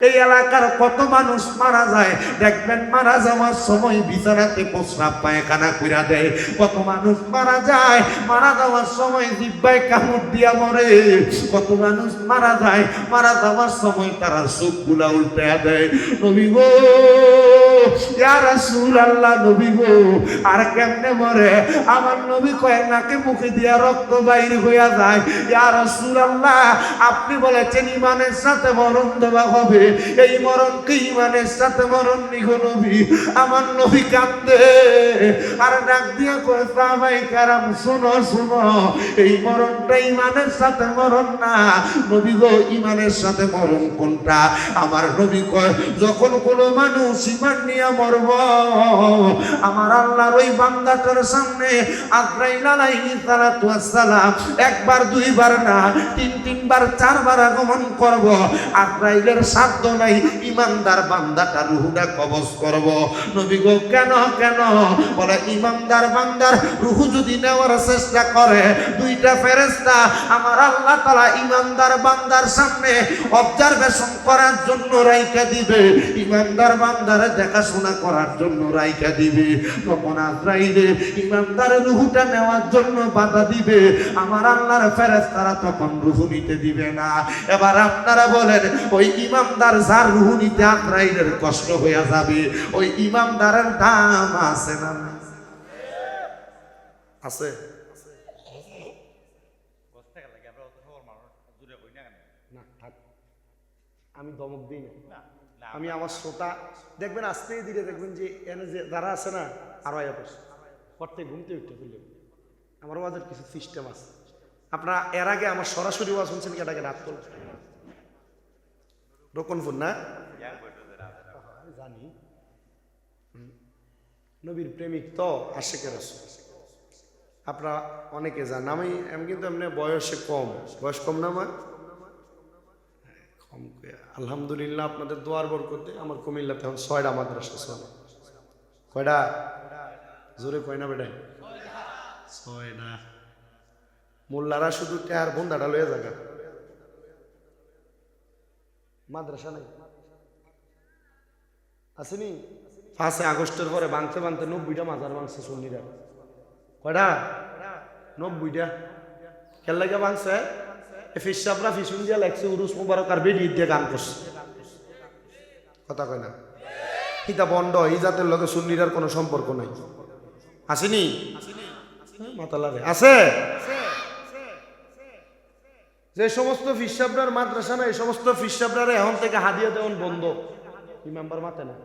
এই এলাকার কত মানুষ মারা যায় দেখবেন, মারা যাওয়ার সময় বিছানাতে প্রস্রাব পায়খানা কইরা দেয়। কত মানুষ মারা যায়, মারা যাওয়ার সময় জিহ্বায় কামড় দিয়া মরে। কত মানুষ মারা যায়, মারা যাওয়ার সময় তারা চোখগুলা উল্টায়া দেয়। নবী গো, ইয়া রাসূলুল্লাহ, নবী গো, আর কেমনে মরে? আমার নবী কয়, নাকে মুখে দিয়া রক্ত বাইর হইয়া যায়। ইয়া রাসূলুল্লাহ, আপনি বলেছেন ইমানের সাথে মরণ দেওয়া হবে, এই মরণ কি ইমানের সাথে মরণ নিগো নবী? আমার নবী কান্দে আর ডাক দিয়া কয়, সাহাবায়ে কেরাম শুনো শুনো, এই মরণটা ইমানের সাথে মরণ না। নবী গো, ইমানের সাথে মরণ কোনটা? আমার নবী কয়, যখন কোনো মানুষ ইমান নিয়ে মরব, আমার আল্লাহর ওই বান্দাটার সামনে আজরাইল আলাইহিস সালাতু ওয়াস সালাম একবার দুইবার না, তিনবার চারবার আগমন করব। আজরাইলের সাধ্য নাই ইমানদার বান্দাটা রূহটা কবজ করব। নবী গো, কেন কেন? বলে, ইমানদার বান্দার রূহ যদি নেওয়ার চেষ্টা করে, দুইটা ফেরেশতা আমার আল্লাহ তাআলা ইমানদার বান্দার সামনে অবজারভেশন করার জন্য রাইখা দিবে, ইমানদার বান্দারে দেখাশোনা করার জন্য রাইখা দিবে। তখন আজরাইলে ইমানদারের রূহটা নেওয়ার জন্য বাধা দিবে, আমার আল্লাহর ফেরেশতারা তখন রূহ নিতে দিবে না। এবার আপনারা বলেন, ওই ইমানদার যার রূহ নিতে আজরাইলের কষ্ট হয়ে যাবে, ওই ইমানদারের দাম আছে না? আছে? না থাক, আমি দমক দিই না, আমি আমার শ্রোতা দেখবেন আস্তে ধীরে দেখবেন যে এনে যে যারা আছে না, আরো আয়া পড়ছে করতে ঘুমতে উঠতে ফেললে আমার ওয়াজের কিছু সিস্টেম আছে। আপনারা এর আগে আমার সরাসরি ওয়াজ শুনছেন কি? এটাকে রাত করল রোকনপুর না জানি, নবীর প্রেমিক তো আশিকের রাসূল, আপনারা অনেকে জান। আমি কিন্তু এমনি বয়সে কম, বয়স কম না আমার কম। আলহামদুলিল্লাহ, আপনাদের দোয়ার বরকতে আমার কুমিল্লাতে এখন 6টা মাদ্রাসা চলে। কয়টা? জোরে কয় না বেটাই? 6টা। মোল্লারা শুধু টেহার বন্ধাটা লয়ে জায়গা, মাদ্রাসা নাই আসেনি। 5 আগস্টের পরে ভাঙতে 90টা মাজার ভাঙছে সুন্নিরা। কয়টা? 90টা। খেল লাগে ভাঙছে। ফিসাবরা ফিসুন দিয়া লাগছে, উরুস মুবারক আর বেডি দিয়ে গান করছে। কথা কয় না? হিতা বন্ড, হিজাতের লগে সুন্নিরার কোনো সম্পর্ক নাই। আসেনি? মাথা লাগে আছে। যে সমস্ত ফিসাবরার মাদ্রাসা না, এই সমস্ত ফিসাবরারে এখন থেকে হাদিয়া দেওয়ান বন্ধ। কি মেম্বার মাতে না?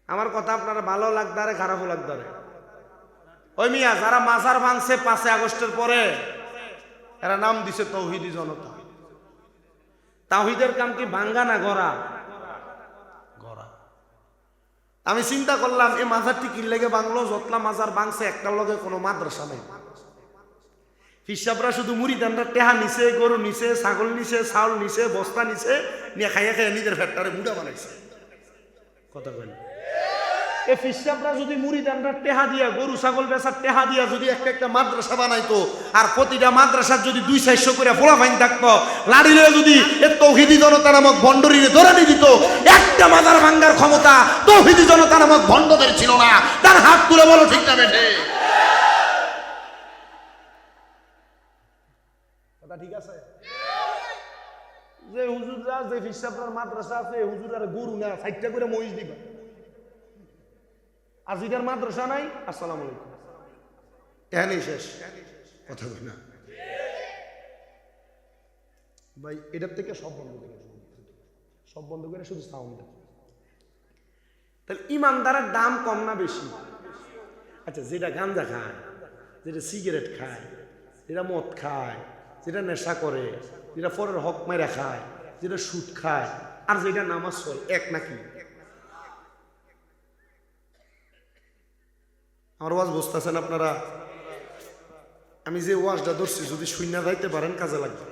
আমার কথা আপনারা ভালো লাগদারে খারাপও লাগদারে। ওই মিয়া যারা মাজার ভাঙছে 5 আগস্টের পরে, এরা নাম দিছে তৌহিদি জনতা। তাওহীদের কাম কি ভাঙ্গা না গড়া? গড়া। আমি চিন্তা করলাম, এই মাজারটি কি লেগে ভাঙলো? যতলা মাজার ভাঙছে একটার লগে কোনো মাদ্রাসা নেই। হিসাবরা শুধু মুরিদানরা টেহা নিছে, গরু নিছে, ছাগল নিছে, চাউল নিছে, বস্তা নিছে, নিয়ে খাইয়া খাইয়া নিজের ফ্যাক্টরে মুড়া বানাইছে। কথা কইল এ ফিসাবরা যদি মুরিদানরা টেহা দিয়া, গরু ছাগল বেচার টেহা দিয়া যদি একটা মাদ্রাসা বানাইতো, আর প্রতিটা মাদ্রাসার যদি 200-400 করে পোলাপাইন থাকতো, লাড়ি লয়ে যদি তৌহিদি জনতা নামক ভণ্ডরীরে ধরে দিত, একটা মাজার ভাঙ্গার ক্ষমতা তৌহিদি জনতা নামক ভণ্ডদের ছিল না। তার হাত তুলে বলো ঠিক না বেঠে? কথা ঠিক আছে? যে হুজুররা, যে ফিসাবরার মাদ্রাসা আছে, হুজুরার গরু না 60টা করে মহিষ দিবা, আর যেটার মাদ্রাসা নাই, আসসালামু আলাইকুম, এখানেই শেষ। কথা বলি না ভাই, এটার থেকে সব বন্ধ করে, সব বন্ধ করে শুধু সাউন্ড। তাহলে ইমানদারের দাম কম না বেশি? আচ্ছা, যেটা গাঁজা খায়, যেটা সিগারেট খায়, যেটা মদ খায়, যেটা নেশা করে, যেটা পরের হক মেরা খায়, যেটা সুদ খায়, আর যেটা নামাজ পড়ে, এক নাকি? আমার ওয়াজ বুঝতেছেন আপনারা? আমি যে ওয়াজটা ধরছি, যদি শূন্য যাইতে পারেন কাজে লাগবে।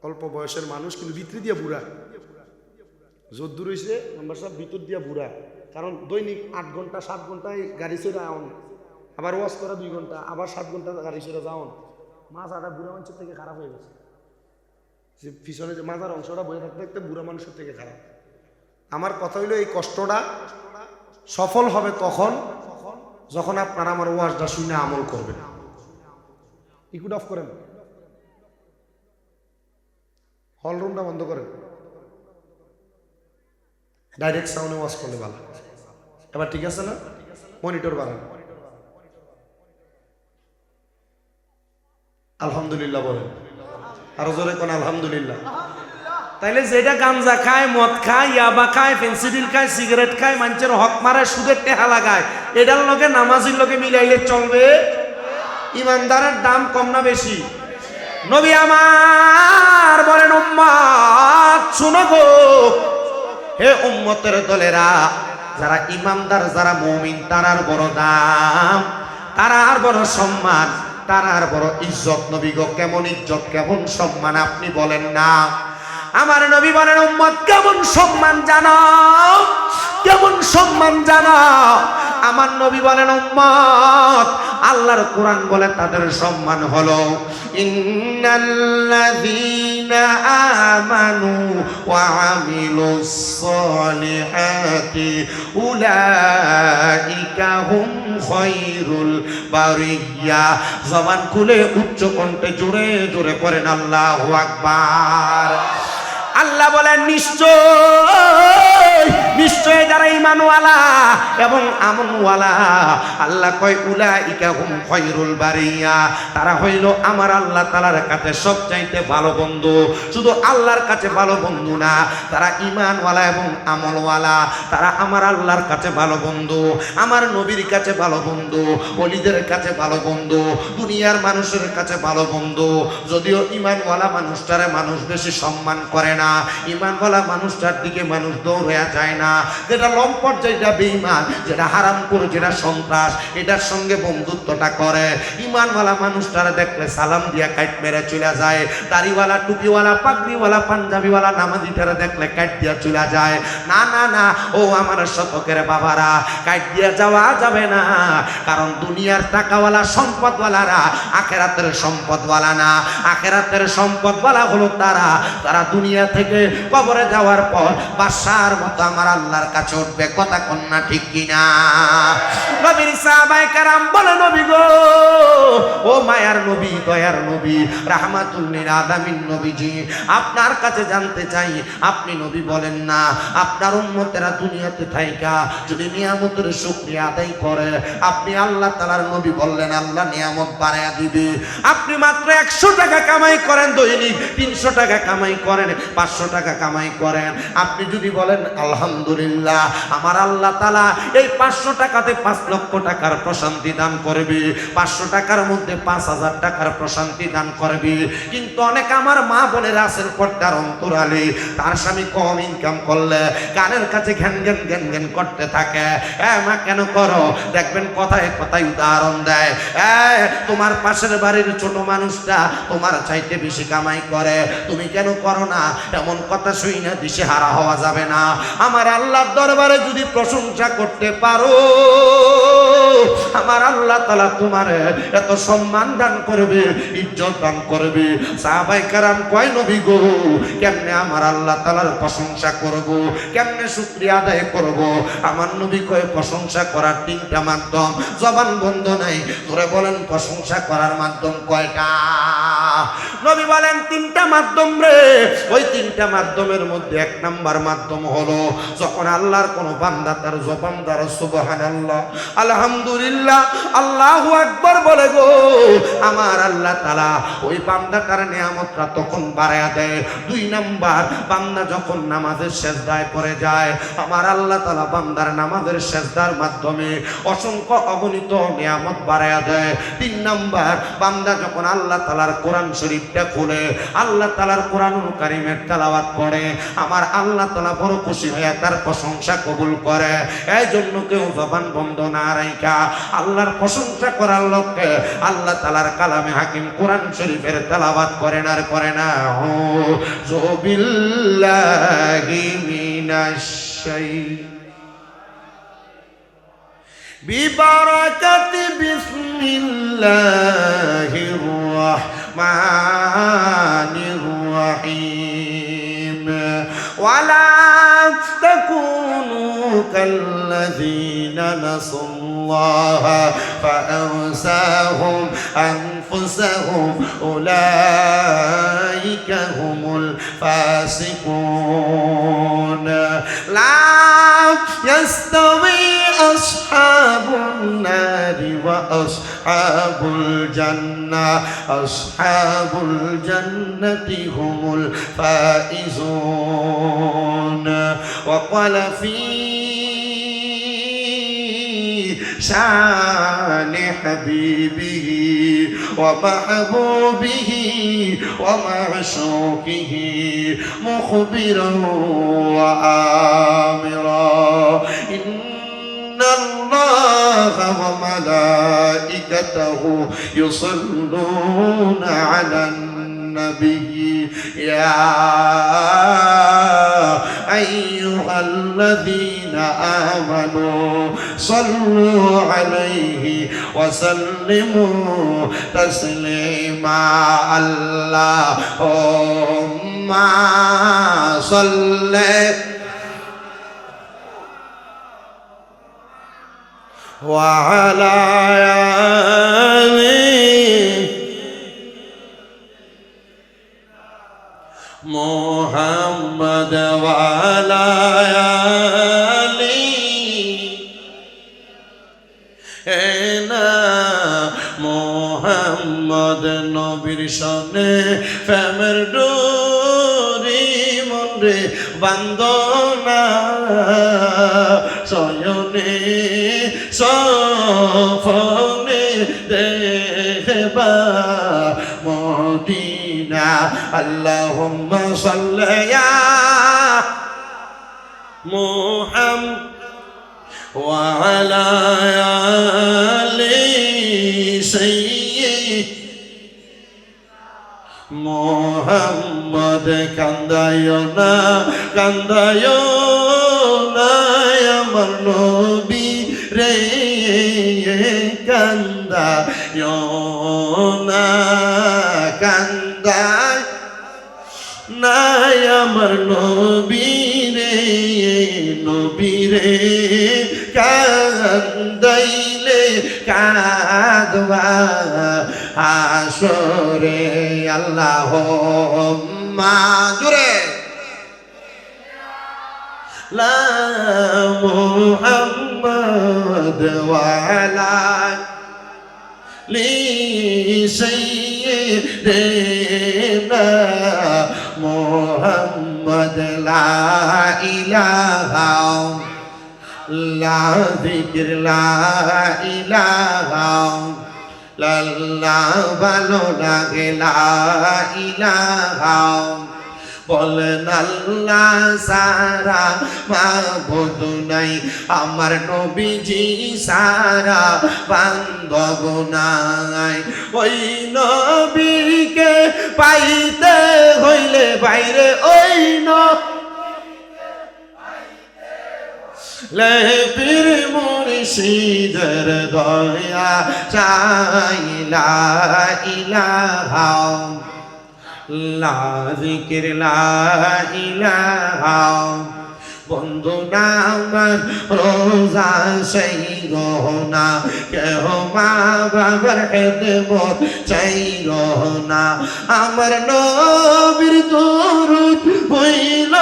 অল্প বয়সের মানুষ, কিন্তু ভিতরে দিয়া বুড়া, যদ্দূর হয়েছে মেম্বার সাহেব, ভিতর দিয়া বুড়া। কারণ দৈনিক 8 ঘন্টা 7 ঘন্টায় গাড়ি চড়ে আউন, আবার ওয়াজ করা 2 ঘন্টা, আবার 7 ঘন্টা গাড়ি চড়ে যাওন। মাছ আটা বুড়া মানুষের থেকে খারাপ হয়ে গেছে। যে পিছনে যে মাথার অংশটা বয়ে থাকতে থাকতে বুড়া মানুষের থেকে খারাপ। আমার কথা হইলো এই কষ্টটা সফল হবে তখন যখন আপনারা আমার ওয়াজটা শুনে আমল করবেন। ইকুড অফ করেন, হল রুমটা বন্ধ করেন, ডাইরেক্ট সাউন্ডে ওয়াজ করলে ভালো। এবার ঠিক আছে না? মনিটর বাড়ান। আলহামদুলিল্লাহ বলেন, আরো জোরে কোন আলহামদুলিল্লাহ। তাইলে যেটা গাঞ্জা খায়, মদ খায়, ইয়াবা খায়, ফেন্সিডিল খায়, সিগারেট খায়, মানুষের হক মারে, সুদের টেহা লাগায়, এটার লোকে নামাজির লোকে মিলাইলে চলবে? ইমানদারের দাম কম না বেশি? নবী আমার বলেন, উম্মত শুনো গো, হে উম্মতের দলেরা, যারা ইমানদার, যারা মুমিন, তারার বড় দাম, তারার বড় সম্মান, তারার বড় ইজ্জত। নবী গো, কেমন ইজ্জত, কেমন সম্মান আপনি বলেন না? আমার নবী বলেন, উম্মত কেমন সম্মান জানো, কেমন সম্মান জানো? আমার নবী বলেন, উম্মত, আল্লাহর কোরআন বলে তাদের সম্মান হলো, ইন্নাল্লাযীনা আমানু ওয়া আমিলুস সালিহাতি উলাইকা হুম খায়রুল বারিয়া। জবান খুলে উচ্চ কণ্ঠে জোরে জোরে পড়েন আল্লাহু আকবার। আল্লাহ বলেন, নিশ্চয় নিশ্চয় যারা ঈমানওয়ালা এবং আমনওয়ালা, আল্লাহ কয় উলাইকা হুম খায়রুল বারিয়া, তারা হইল আমার আল্লাহ তাআলার কাছে সবচাইতে ভালো বন্ধু। শুধু আল্লাহর কাছে ভালো বন্ধু না, তারা ঈমানওয়ালা এবং আমলওয়ালা, তারা আমার আল্লাহর কাছে ভালো বন্ধু, আমার নবীর কাছে ভালো বন্ধু, ওলিদের কাছে ভালো বন্ধু, দুনিয়ার মানুষের কাছে ভালো বন্ধু। যদিও ঈমানওয়ালা মানুষটারে মানুষ বেশি সম্মান করে না, ঈমানওয়ালা মানুষটার দিকে মানুষ দৌড়ে যায় না, যেটা লম্পট, যেটা বেঈমান, যেটা হারামখোর, যেটা সন্ত্রাস, এটার সঙ্গে বন্ধুত্বটা করে। ঈমানওয়ালা মানুষটারে দেখলে সালাম দিয়া কাট মেরে চলে যায়, দাড়িওয়ালা, টুপিওয়ালা, পাগড়িওয়ালা, পাঞ্জাবিওয়ালা, নামাজিটারে দেখলে কাট দিয়া চলে যায়। না না না, ও আমার শতকের বাবারা, কাট দিয়া যাওয়া যাবে না, কারণ দুনিয়ার টাকাওয়ালা সম্পদওয়ালারা আখেরাতের সম্পদওয়ালা না। আখেরাতের সম্পদওয়ালা হলো তারা, তারা দুনিয়া থেকে কবরে যাওয়ার পর বাদশার মতো আমার আল্লাহর কাছে উঠবে। কথা কন্যা ঠিক কিনা? নবীর সাহাবায়ে কেরাম বলে, নবী গো, ও মায়ার নবী, দয়ার নবী, রাহমাতুল লিল আলামিন নবীজি, আপনার কাছে জানতে চাই, আপনি নবী বলেন না, আপনার উম্মতেরা দুনিয়াতে থাইকা যদি নিয়ামতের শুকরিয়া আদায় করে, আপনি আল্লাহ তাআলার নবী বললেন আল্লাহ নিয়ামত বাড়ায়া দিবে। আপনি মাত্র 100 টাকা কামাই করেন দৈনিক, 300 টাকা কামাই করেন, 500 টাকা কামাই করেন, আপনি যদি বলেন আলহামদুলিল্লাহ, আমার আল্লাহ তাআলা এই 500 টাকাতে 5 লক্ষ টাকার প্রশান্তি দান করবে, 500 টাকার মধ্যে 5000 টাকার প্রশান্তি দান করবে। কিন্তু অনেক আমার মা বোনের আছেন পর্দার অন্তরালে, তার স্বামী কম ইনকাম করলে গানের কাছে ঘ্যান ঘ্যান ঘ্যান ঘ্যান করতে থাকে। মা কেন করো? দেখবেন কথায় কথায় উদাহরণ দেয়, তোমার পাশের বাড়ির ছোট মানুষটা তোমার চাইতে বেশি কামাই করে, তুমি কেন করো না? এমন কথা শুই না দিশে হারা হওয়া যাবে না। আমার আল্লাহর দরবারে যদি প্রশংসা করতে পারো, আমার আল্লাহ তাআলা তোমারে এত সম্মান দান করবে, ইজ্জত দান করবে। সাহাবায়ে কেরাম কয়, নবী গো, কেমনে আমার আল্লাহ তাআলার প্রশংসা করব, কেমনে শুকরিয়া আদায় করব? আমার নবী কয়, প্রশংসা করার 3টা মাধ্যম, জবান বন্ধ নাই, ধরে বলেন প্রশংসা করার মাধ্যম কয়টা? নবী বলেন 3টা মাধ্যম রে। ওই 3টা মাধ্যমের মধ্যে 1 নাম্বার মাধ্যম হলো যখন আল্লাহর কোন বান্দা তার জবান দ্বারা সুবহানাল্লাহ, আলহামদুলিল্লাহ, আল্লাহু আকবার বলে গো, আমার আল্লাহ তাআলা ওই বান্দাটার নিয়ামতটা তখন বাড়ায়া দেয়। 2 নাম্বার, বান্দা যখন নামাজের সিজদায় পড়ে যায়, আমার আল্লাহ তাআলা বান্দার নামাজের সিজদার মাধ্যমে অসংখ্য অগণিত নিয়ামত বাড়ায়া দেয়। 3 নাম্বার, বান্দা যখন আল্লাহ তাআলার কোরআন শরীফটা খুলে আল্লাহ তাআলার কোরআনুল কারীমের তেলাওয়াত করে, আমার আল্লাহ তাআলা বড় খুশি হয়ে তার প্রশংসা কবুল করে। এই জন্য কেউ জবান বন্ধ না রাখা আল্লাহর প্রশংসা করার লক্ষ্যে আল্লাহ তাআলার কালামে হাকিম কোরআন শরীফের তেলাওয়াত করেন আর করে না। আউযু বিল্লাহি মিনাশ বিবারাকাতি বিসমিল্লাহির রাহমানির الرحيم ولا تكونوا كالذين نسوا الله فأنساهم أنفسهم أولئك هم الفاسقون لا يستوي أصحاب النار وأصحاب الجنة أصحاب الجنة هم الفائزون وقال في شان حبيبه ومحبوبه ومعشوقه مخبرا وآمرا إن الله وملائكته يصلون على النبي يا أيها الذين آمنوا صلوا عليه وسلموا تسليما اللهم صل وعلى آله محمد وعلى آله محمد নবীর সনে ফেমের ডোরি মনে বান্দনা সয়নে সফনে দেবা মদিনা আল্লাহুম্মা সাল্লি ইয়া মুহাম্মদ ওয়া আলা আলি সাইয়্যিদ মুহাম্মদ কান্দায়ো না আমার নবী রে কান্দায়ো না আমার নবী রে কান্দাইলে কাঁদবা হাসরে আল্লাহুম্মা জুরে লা মুহাম্মদ ওয়া আলা লি সাইয়্যিদিনা মুহাম্মদ লা ইলাহা লা যিকর লা ইলাহা লাল্লাহ ভালো লাগে লা ইলাহা বলেন আল্লাহ সারা মাবুদ নাই আমার নবীজি সারা বান্ধব নাই ওই নবীকে পাইতে হইলে বাইরে ওই লে পীর মুর্শিদের দয়া চাইলা ইলাহা লা যিকির লা ইলাহা বন্ধু নামার রোজা সেই গহনা কেহ মা বাবার খেদমত চাই গহনা আমার নবীর দরুদ বইল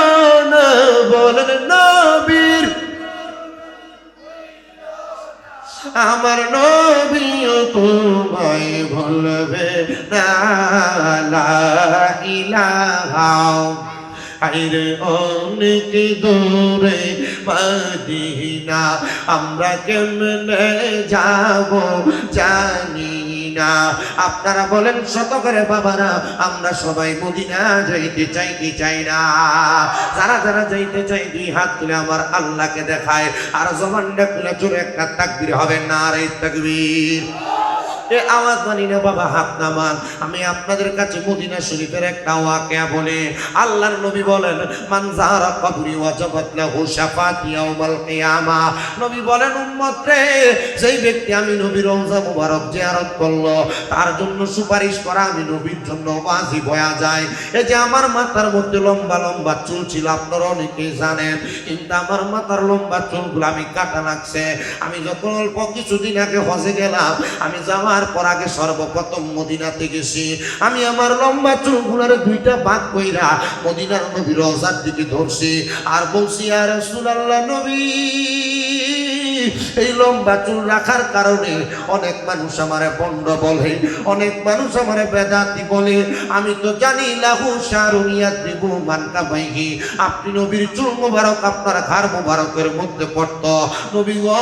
না বলেন নবীর আমার নবীও তোমায় ভুলবে না লা ইলাহা আইরে অনেক দূরে মদিনা আমরা কেমনে যাব জানি না আপনারা বলেন শত করে বাবারা আমরা সবাই মদিনা যাইতে চাই কি চাই না যারা যারা যাইতে চাই দুই হাত তুলে আমার আল্লাহকে দেখায় আর জবানটা খুলে জোরে একটা তাকবীর হবে না রে তাকবীর এ আওয়াজ মানি না বাবা, হাত নামান। আমি আপনাদের কাছে মদিনা শরীফের একটা ওয়াকিয়া বলি। আল্লাহর নবী বলেন, মান যারা কবরি ওয়াজাবাত লাহু শাফাআতি ইয়াউমাল কিয়ামা। নবী বলেন, উম্মত রে, যেই ব্যক্তি আমি নবীর রওজা মুবারক জিয়ারত করলো, তার জন্য সুপারিশ করা আমি নবীর জন্য ওয়াজিব হয়ে যায়। এই যে আমার মাথার মধ্যে লম্বা লম্বা চুল ছিল, আপনারা অনেকেই জানেন, কিন্তু আমার মাথার লম্বা চুলগুলো আমি কাটা লাগছে। আমি যখন অল্প কিছুদিন আগে হজে গেলাম, আমি যাওয়ার পর আগে সর্বপ্রথম মদিনাতে গেছি। আমি আমার লম্বা চুলগুলোর দুইটা ভাগ কইরা মদিনার নবীর রওজার দিকে ধরছি আর বলছি, ইয়া রাসূলুল্লাহ নবী, এই লম্বা চুল রাখার কারণে অনেক মানুষ আমারে বন্ড বলে, অনেক মানুষ আমারে বেদাতি বলে। আমি তো জানি লাহু শারুনিয়াত দিবু মানকা বাইহি, আপনি নবীর চুল মোবারক আপনার ঘাড় মোবারকের মধ্যে পড়ত। নবী গো,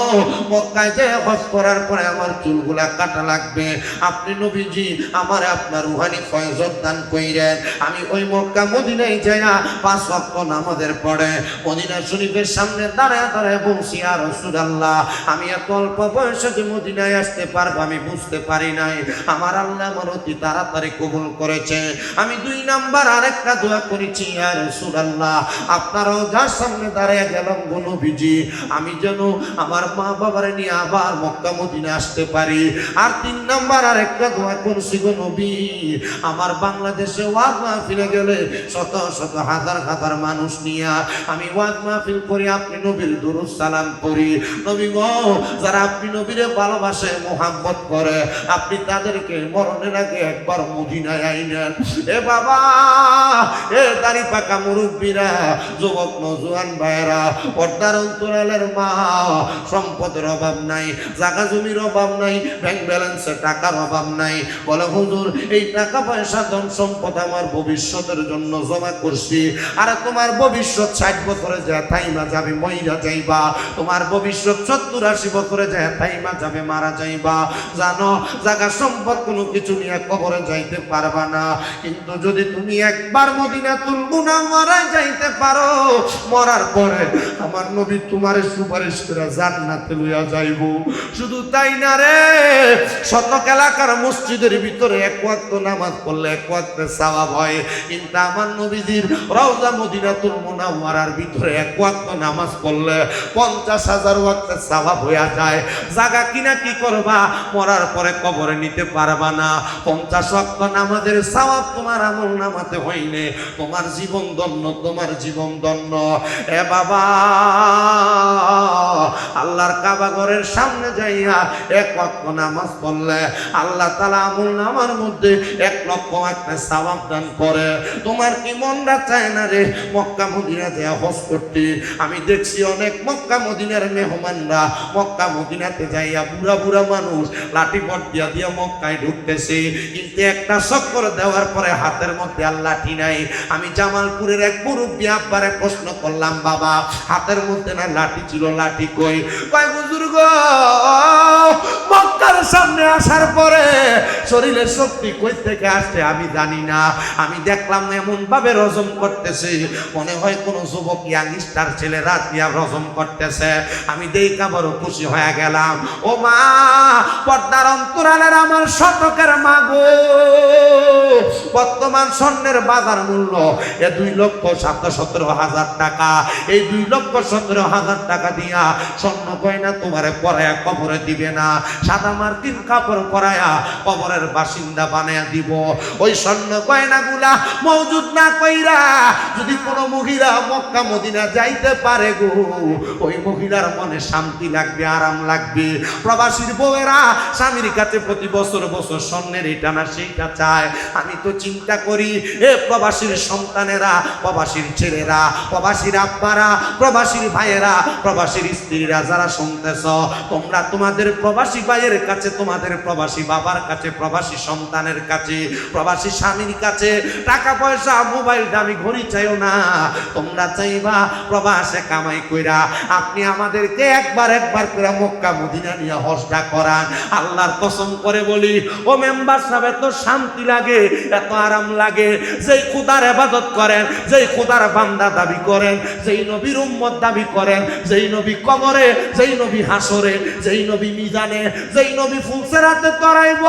মক্কায় যে হজ করার পরে আমার চুলগুলা কাটা লাগবে, আপনি নবীজি আমারে আপনার রুহানি ফয়জত দান কইরেন। আমি ওই মক্কা মদিনায় যাইয়া 5 ওয়াক্ত নামাজের পড়ে মদিনা শরীফের সামনে দাঁড়ায় দাঁড়ায় বলছি, ইয়া রাসূলুল্লাহ, আমি এত অল্প বয়সে যে মদিনায় আসতে পারবো আমি বুঝতে পারি নাই। আমার আল্লাহ আমার অতি তাড়াতাড়ি কবুল করেছে। আমি 2 নাম্বার আরেকটা দোয়া করেছি, ইয়া রাসূলুল্লাহ, আপনারাও যার সামনে দাঁড়িয়ে গেলাম গো নবীজি, আমি যেন আমার মা বাবার নিয়ে আবার মক্কা মদিনা আসতে পারি। আর 3 নাম্বার আরেকটা দোয়া করছি গো নবী, আমার বাংলাদেশে ওয়াজ মাহফিলে গেলে শত শত হাজার হাজার মানুষ নিয়ে আমি ওয়াজ মাহফিল করি, আপনি নবীর দুরূদ সালাম করি। নবী গো, যারা আপনি নবীরে ভালোবাসে মোহাম্মত করে, আপনি তাদেরকে মরণের আগে একবার মদিনায় আইনেন। এ বাবা, এ দাড়ি পাকা মুরব্বীরা, যুবক নওজোয়ান ভাইরা, পর্দার অন্তরালের মা, সম্পদের অভাব নাই, জায়গা জমির অভাব নাই, ব্যাংক ব্যালেন্সে টাকার অভাব নাই। বলে হুজুর, এই টাকা পয়সা ধন সম্পদ আমার ভবিষ্যতের জন্য জমা করছি। আর তোমার ভবিষ্যৎ 60 বছরে যায় থাইমা যাবে, মইরা যাইবা। তোমার ভবিষ্যৎ 70-80 বছরে যায় থাইমা যাবে, মারা যাইবা। জানো, জায়গা সম্পদ কোনো কিছু নিয়ে কবরে যাইতে পারবা না, কিন্তু যদি তুমি একবার মদিনাতুল মুনাওয়ারায় যাইতে পারো, মরার পরে আমার নবী তোমারে সুপারিশ করে জান্নাতে লইয়া যাইব। শুধু তাই না রে, শতক এলাকার মসজিদের ভিতরে 1 ওয়াক্ত নামাজ পড়লে 1 ওয়াক্তের সওয়াব হয়, কিন্তু আমার নবীজির রওজা মদিনাতুল মুনাওয়ারার ভিতরে 1 ওয়াক্ত নামাজ পড়লে 50,000 ওয়াক্তের সওয়াব হইয়া যায়। জায়গা কিনা কি করবা, মরার পরে কবরে নিতে পারবা না। 50 ওয়াক্ত নামাজের সওয়াব তোমার আমল নামাতে হইলে তোমার জীবন ধন্য, তোমার জীবন ধন্য। এ বাবা, আল্লাহর কাবা ঘরের সামনে যাইয়া 1 ওয়াক্ত নামাজ পড়লে আল্লাহ তাআলা আমল নামার মধ্যে 1 লক্ষ একটা সওয়াব দান করে। তোমার কি মনটা চায় না রে মক্কা মদিনা যায় হজ করতে? আমি দেখছি অনেক মক্কা মদিনার মেহমানরা মক্কা মদিনাতে যাইয়া বুড়া বুড়া মানুষ লাঠি পট দিয়া দিয়া মক্কায় ঢুকতেছে, কিন্তু একটা চক্কর দেওয়ার পরে হাতের মধ্যে আর লাঠি নাই। আমি জামালপুরের এক মুরব্বী আব্বারে প্রশ্ন করলাম, বাবা হাতের মধ্যে না লাঠি ছিল, লাঠি কই? কয় বুজুর্গ, মক্কার সামনে আসার পরে শরীরের শক্তি কই থেকে আসছে আমি জানি না। আমি দেখলাম এমন ভাবে রজম করতেছে, মনে হয় কোন যুবক ইয়াংস্টার ছেলে রাত দিয়া রজম করতেছে। আমি দেখা বড় খুশি হয়ে গেলাম। ও মা, পর্দার অন্তরালের আমার শতকের মা গো, বর্তমান স্বর্ণের বাজার মূল্য 2,17,000 টাকা। এই 2,17,000 টাকা দিয়া স্বর্ণ গয়না তোমারে পরায়া কবরে দিবে না, সাদা মার্কিন কাপড় পরায়া কবরের বাসিন্দা বানায়া দিব। ওই স্বর্ণ গয়না গুলা মজুদ না কইরা যদি কোনো মহিলা মক্কা মদিনা যাইতে পারে গো, ওই মহিলার মনে শান্তি লাগবে, আরাম লাগবে। প্রবাসীর বউয়েরা স্বামীর কাছে প্রতি বছর বছর স্বর্ণের এটা না সেইটা চায়। আমি তো চিন্তা করি, এ প্রবাসীর সন্তানেরা, প্রবাসীর ছেলেরা, প্রবাসীর আব্বারা, প্রবাসীর ভাইয়েরা, প্রবাসীর স্ত্রীরা যারা শুনতেছ, তোমরা তোমাদের প্রবাসী ভাইয়ের কাছে, তোমাদের প্রবাসী বাবার কাছে, প্রবাসী সন্তানের কাছে, প্রবাসী স্বামীর কাছে টাকা পয়সা, মোবাইল, দামি ঘড়ি চাইও না। তোমরা চাইবা প্রবাসে কামাই কইরা আপনি আমাদেরকে একবার একবার করে মক্কা মদিনা নিয়ে হজটা করান। আল্লাহর কসম করে বলি, ও মেম্বার সাহেব, এত শান্তি লাগে, এত আরাম লাগে, যে খোদার ইবাদত করেন, যেই খোদার বান্দা দাবি করেন, যেই নবীর উম্মত দাবি করেন, যেই নবী কবরে, যেই নবী হাসরে, যেই নবী মিজানে, যেই নবী ফুলসেরাতে তরাইব,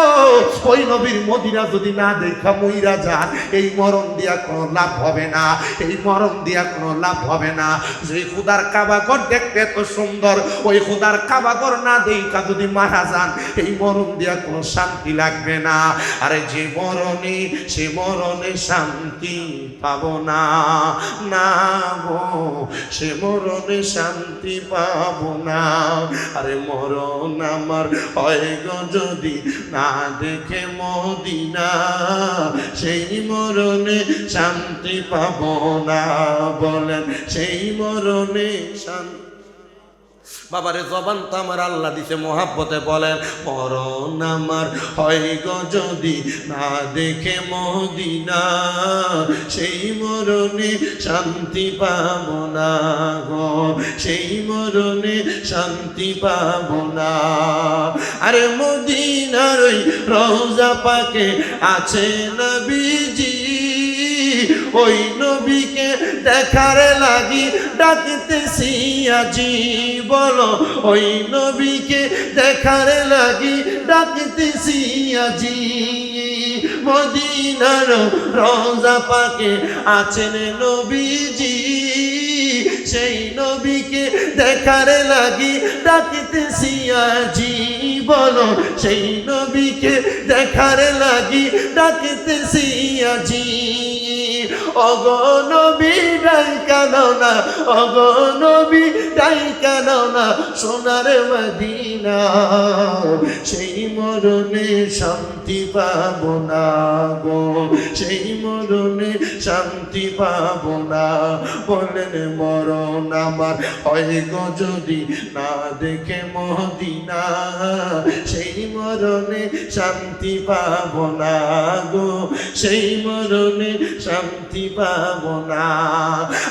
ওই নবীর মদিনা যদি না দেখা মইরা যান, এই মরণ দিয়া কোনো লাভ হবে না, এই মরণ দিয়া কোনো লাভ হবে না। যেই খোদার কাবাঘর দেখতে এত সুন্দর, ওই খোদার কাবাঘর না দেখা যদি মারা যান, এই মরণ দিয়া কোনো শান্তি লাগবে না। আরে যে মরণে, সে মরণে শান্তি পাবো না, না গো, সে মরণে শান্তি পাবো না। আরে মরণ আমার হয় গো যদি না দেখে মদিনা, সেই মরণে শান্তি পাবো না, বলেন সেই মরণে শান্তি। বাবারে জবান তো আমার আল্লাহ দিছে মোহাব্বতে, বলেন মরণ আমার হয় গো যদি না দেখে মদিনা, সেই মরণে শান্তি পাবো না গো, সেই মরণে শান্তি পাবো না। আরে মদিনার ওই রওজা পাকে আছে নবীজি, ওই নবীকে দেখার লাগি ডাকতেছি আজি, বলো ওই নবীকে দেখার লাগি ডাকতেছি আজি। মদিনার রওজা পাকে আছেন নবীজি, সেই নবীকে দেখার লাগি ডাকতেছি আজি, বলো সেই নবীকে দেখার লাগি ডাকতেছি আজি। ওগো নবী ডাইকা নাও না, ওগো নবী ডাইকা নাও না সোনার মদিনা, সেই মরণে শান্তি পাবো না গো, সেই মরণে শান্তি পাবো না। বলেন মরণ আমার হয় গো যদি না দেখে মদিনা, সেই মরণে শান্তি পাবো না গো, সেই মরণে শান্তি পাবো না।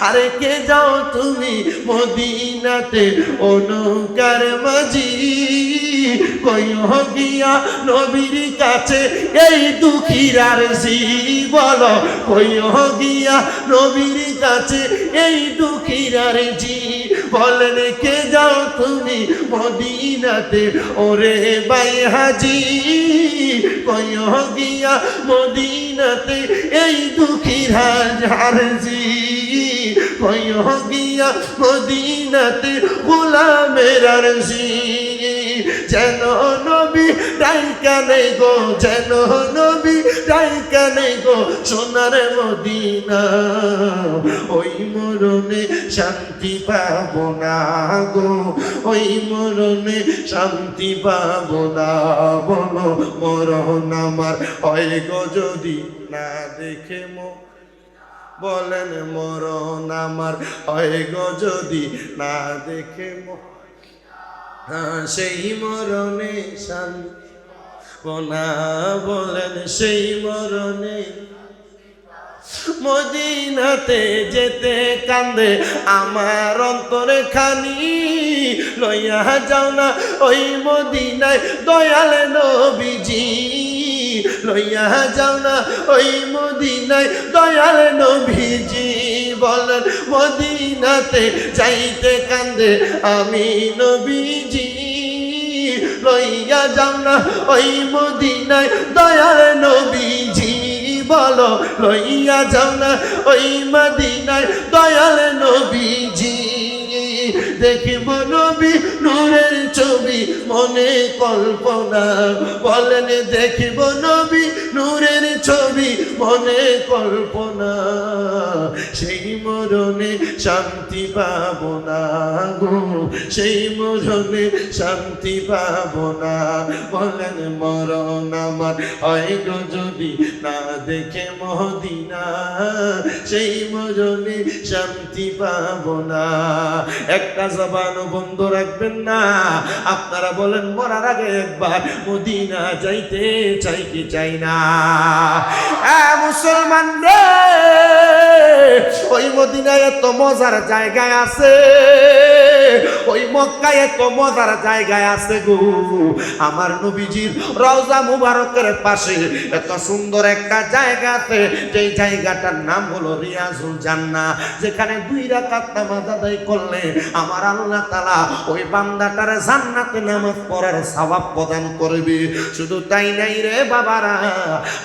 আরে কে যাও তুমি মদিনাতে ও নৌকার মাঝি, কইও গিয়া নবীর কাছে এই দুঃখীরার জি, বলো কইও গিয়া নবীর কাছে এই দুঃখীরার জি। বলেন কে যাও তুমি মদিনাতে ওরে বাই হাজি, কইও গিয়া মদিনাতে এই দুঃখীর হাজি, কইও গিয়া মদিনাতে গোলামের আরজি। যেন নবী ডাইকা নেই গো, যেন নবী ডাইকা নেই গো সোনার মদিনা, ওই মরণে শান্তি পাবো না গো, ওই মরণে শান্তি পাবো না। বলো মরণ আমার হয় গো যদি না দেখে বলেন মরণ আমার হয় গো যদি না দেখে সেই মরণে শান্তি না, বলেন সেই মরণে। মদিনাতে যেতে কান্দে আমার অন্তরে খানি, লইয়া যাও না ওই মদিনায় দয়াল নবীজি, লইয়া যাও না ওই মদিনায় দয়াল নবীজি। বলেন মদিনাতে যাইতে কান্দে আমি নবীজি, লইয়া যাও না ওই মদিনায় দয়াল নবীজি, বলো লইয়া যাও না ওই মদিনায় দয়াল নবীজি। দেখিব নবী নূরের ছবি মনে কল্পনা, বলেন দেখিব নবী নূরের ছবি মনে কল্পনা, সেই মরণে শান্তি পাবো না গো, সেই মরণে শান্তি পাবো না। বলেন মরণ আমার হয় গো যদি না দেখে মদিনা, সেই মরণে শান্তি পাবো না। একটা জবানও বন্ধ রাখবেন না। আপনারা বলেন মরার আগে একবার মদিনা যাইতে চাই কি চাই না? মুসলমান রে, ওই মদিনায় এত মজার জায়গায় আছে, ওই মক্কায় এত মজার জায়গায় আছে গো, আমার নবীজির রওজা মুবারকের পাশে এত সুন্দর একটা জায়গা আছে, যেই জায়গাটার নাম হলো রিয়াজুল জান্নাহ, যেখানে 2 রাকাত নামাজ আদায় করলে আমার আল্লাহ তাআলা ওই বান্দাটার জান্নাতে নামাজ পড়ার সওয়াব প্রদান করবে। শুধু তাই নাই রে বাবারা,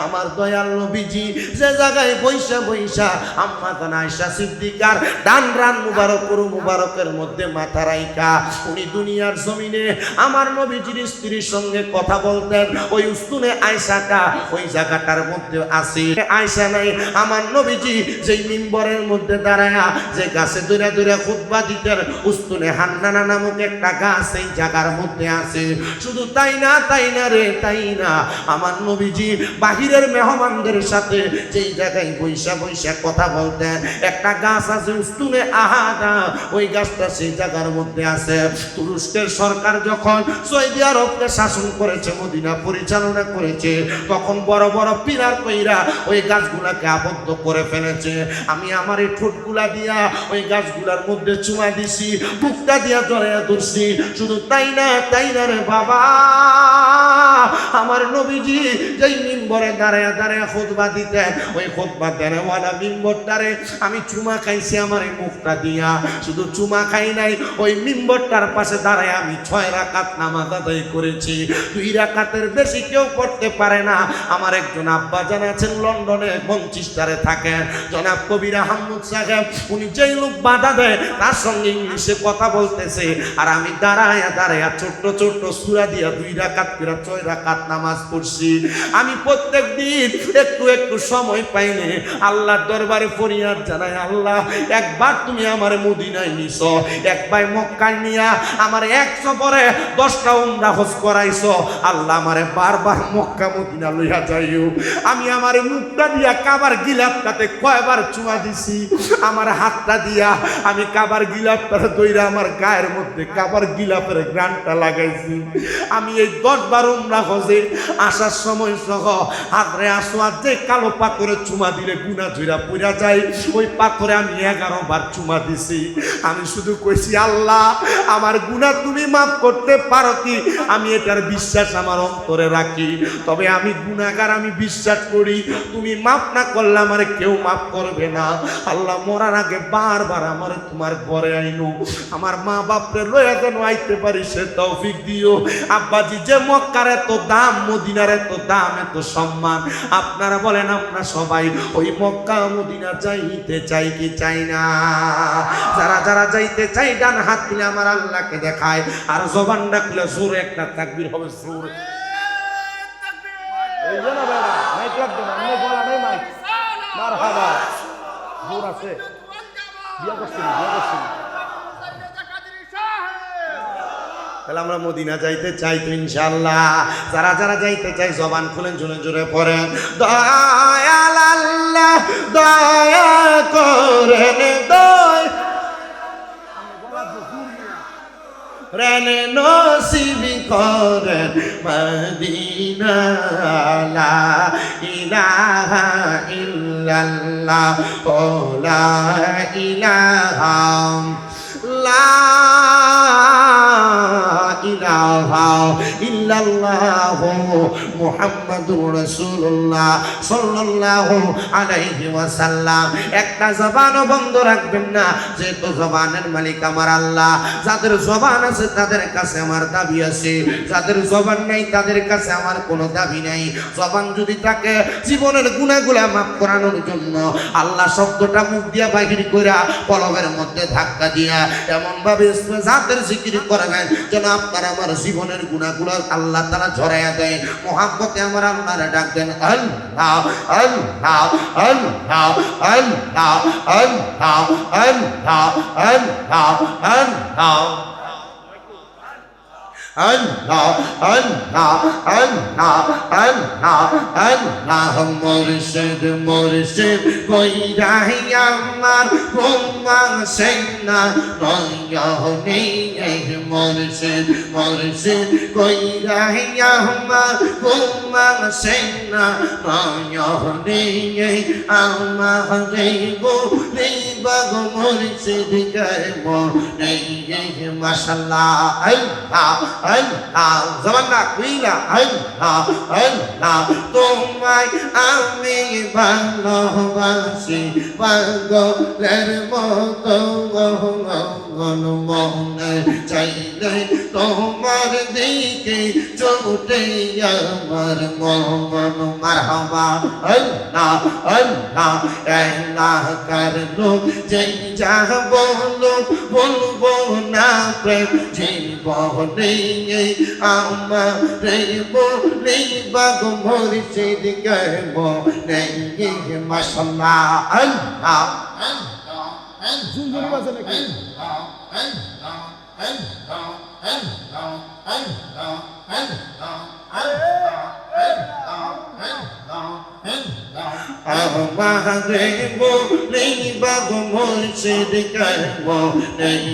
আমার দয়াল নবীজি যে জায়গায় বৈশা বৈশা আম্মা জান আয়েশা সিদ্দিকার ডান রান মুবারকের মধ্যে মাথা রাইখা উনি দুনিয়ার জমিনে আমার নবীজির স্ত্রীর সঙ্গে কথা বলতেন, ওই উস্তুনে আয়েশাটা ওই জায়গাটার মধ্যে আছে। আয়েশা নাই, আমার নবীজি যেই মিম্বরের মধ্যে দাঁড়ায়া যে গাছে দূরে দূরে খুতবা দিতেন, উস্তুনে হান্নানা নামক একটা গাছ এই জায়গার মধ্যে আছে। শুধু তাই না রে, তাই না, আমার নবীজি বাহিরের মেহমানদের সাথে যেই জায়গায় বৈশা বৈশা কথা বলতেন, একটা গাছ আছে উস্তুনে আহাদা, ওই গাছটা সেই জায়গার মধ্যে আছে। তুরস্কের সরকার যখন সৌদি আরবকে শাসন করেছে, মদিনা পরিচালনা করেছে, তখন বড় বড় পিলার কইরা ওই গাছগুলাকে আবদ্ধ করে ফেলেছে। আমি আমার এই ঠোঁটগুলা দিয়া ওই গাছগুলার মধ্যে চুমা দিছি, বুকটা দিয়া জড়াইয়া ধরছি। শুধু তাই না রে বাবা, আমার নবীজি যেই মিম্বরে দাঁড়ায়া দাঁড়ায়া খুতবা দিতেন, ওই খুতবা দেনেওয়ালা মিম্বরটারে আমি চুমা খাইছি আমার এই মুখটা দিয়া। শুধু চুমা খাই নাই, ওই মিম্বরটার পাশে দাঁড়ায় আমি 6 রাকাত নামাজ আদায় করেছি। 2 রাকাতের বেশি কেউ করতে পারে না। আমার একজন আব্বা জান আছেন লন্ডনে, মঞ্চিস্টারে থাকেন, জনাব কবির আহমদ সাহেব, উনি যেই লোক বাধা দেয় তার সঙ্গে ইংলিশে কথা বলতেছে, আর আমি দাঁড়ায়া দাঁড়ায়া ছোট্ট ছোট্ট সূরা দিয়া 2 রাকাত করে 6 রাকাত নামাজ পড়ছি। আমি প্রত্যেক দিন একটু একটু সময় পাইলে আল্লাহর দরবারে ফরিয়াদ জানাই, আল্লাহ একবার তুমি আমার মদিনায় নিছো, একবার মক্কায় নিয়া আমার 100 পরে 10টা উমরা হজ করাইছো, আল্লাহ আমারে বারবার মক্কা মদিনা লইয়া যাইও। আমি আমার মুখটা দিয়া কাবার গিলাপটাতে কয়বার চুমা দিছি, আমার হাতটা দিয়া আমি কাবার গিলাপটাতে দইরা আমার গায়ের মধ্যে কাবার গিলাপের গ্রানটা লাগাইছি। আমি এই 10 বার উমরা হজে আসার সময় সহ হাতরে আসোয়াদ যে কালো পাথরে চুমা দিলে গুনাহ ধইরা পড়া যায়, ওই পাথরে আমি 11 বার চুমা দিছি। আমি শুধু কইছি, আল্লাহ আমার গুনাহ তুমি মাফ করতে পারো কি? আমি এটার বিশ্বাস আমার অন্তরে রাখি, তবে আমি গুনাহগার, আমি বিশ্বাস করি তুমি মাফ না করলে আমারে কেউ মাফ করবে না। আল্লাহ মরার আগে বারবার আমারে তোমার ঘরে আইনো, আমার মা বাপরে লইয়া যেন আইতে পারি সে তৌফিক দিও। আব্বাজি যে মক্কার এত দাম, মদিনার এত দাম, এত সম্মান, আপনারা বলেন আমরা সবাই ওই মক্কা মদিনা যাইতে চাই কি চাই না? যারা যারা যাইতে চাই ডান হাত তুলে আমার আল্লাহকে দেখায়, আর জবানটা খুলে জোরে একটা তাকবীর হবে, জোরে। এই যে না বেড়া মাইক লাগবে না, আমি বলা নাই মাইক, মারহাবা, জোর আছে, বিয়া করছেন। তাহলে আমরা মদিনা যাইতে চাই তো ইনশাআল্লাহ। যারা যারা যাইতে চাই জবান খুলেন, জোরে জোরে পড়েন, দয়াল আল্লাহ দয়া করেন, রেনে নসিবি করেন মদিনা, লা ইলাহা ইল্লাল্লাহ, ও লা ইলাহা ইল্লাল্লাহু মুহাম্মাদুর রাসূলুল্লাহ সাল্লাল্লাহু আলাইহি ওয়াসাল্লাম। একটা জবানও বন্ধ রাখবেন না, যেহেতু জবানের মালিক আমার আল্লাহ। যাদের জবান আছে তাদের কাছে আমার দাবি আছে, যাদের জবান নাই তাদের কাছে আমার কোনো দাবি নাই। জবান যদি থাকে জীবনের গুনাহগুলা মাফ করানোর জন্য, আল্লাহ শব্দটা মুখ দিয়া বাহির কইরা কলবের মধ্যে ধাক্কা দিয়া এমন ভাবে জাতের জিকির করবেন যেন আপনার আমার জীবনের গুনাহগুলো আল্লাহ তাআলা ঝরাইয়া দেয়। মুহাব্বতে আমার আল্লাহরে ডাক দেন, আল্লাহ আল্লাহ আল্লাহ আল্লাহ আল্লাহ আল্লাহ আল্লাহ আল্লাহ। আল্লাহ আল্লাহ আল্লাহ আল্লাহ আল্লাহ মুর্শিদ মুর্শিদ কইরা আমার ঘুমা সেনা নয়নে মুর্শিদ মুর্শিদ কইরা আমার ঘুমা সেনা নয়নে আমার গো নিবাগ মুর্শিদ গায়ব নেই মাশাআল্লাহ আল্লাহ আল্লাহ জবানা কইলা আল্লাহ আল্লাহ তোমায় আমি ভালোবাসি পাগলের মতো মনে চাইলে তোমার দিকে চোটে আমার মন মারহাবা আল্লাহ আল্লাহ এলাকার লোক যেই যা বলবো না প্রেম জীবনে আমার বলি বাগ মুর্শিদ গায়ব নেই মাশাআল্লাহ আল্লাহ ঝুমঝুম বাজে নাকি আমারে বলি বাগ মুর্শিদ গায়ব নেই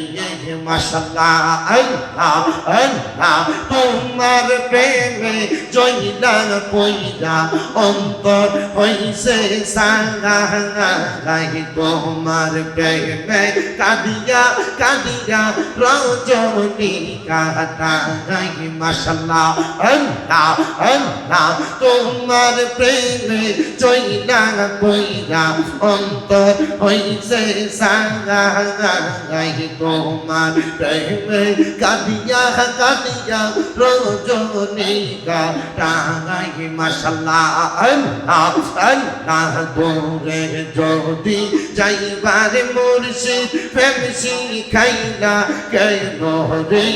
মাশাআল্লাহ আল্লাহ আল্লাহ তোমার প্রেমে জয়লা পয়লা অন্তর হইছে সাঙ্গাই তোমার প্রেমে কাদিয়া কাদিয়া রজনী কাটাই মাশাআল্লাহ আল্লাহ আল্লাহ তোমার প্রেমে জয়লা পয়লা অন্তর হইছে সাঙ্গাই তোমার প্রেমে কাদিয়া কাদিয়া রজনী কাটাই মাশাআল্লাহ আল্লাহ আল্লাহ দূরে যদি যাইবার মুর্শিদ প্রেম শিখাইলা কেন রে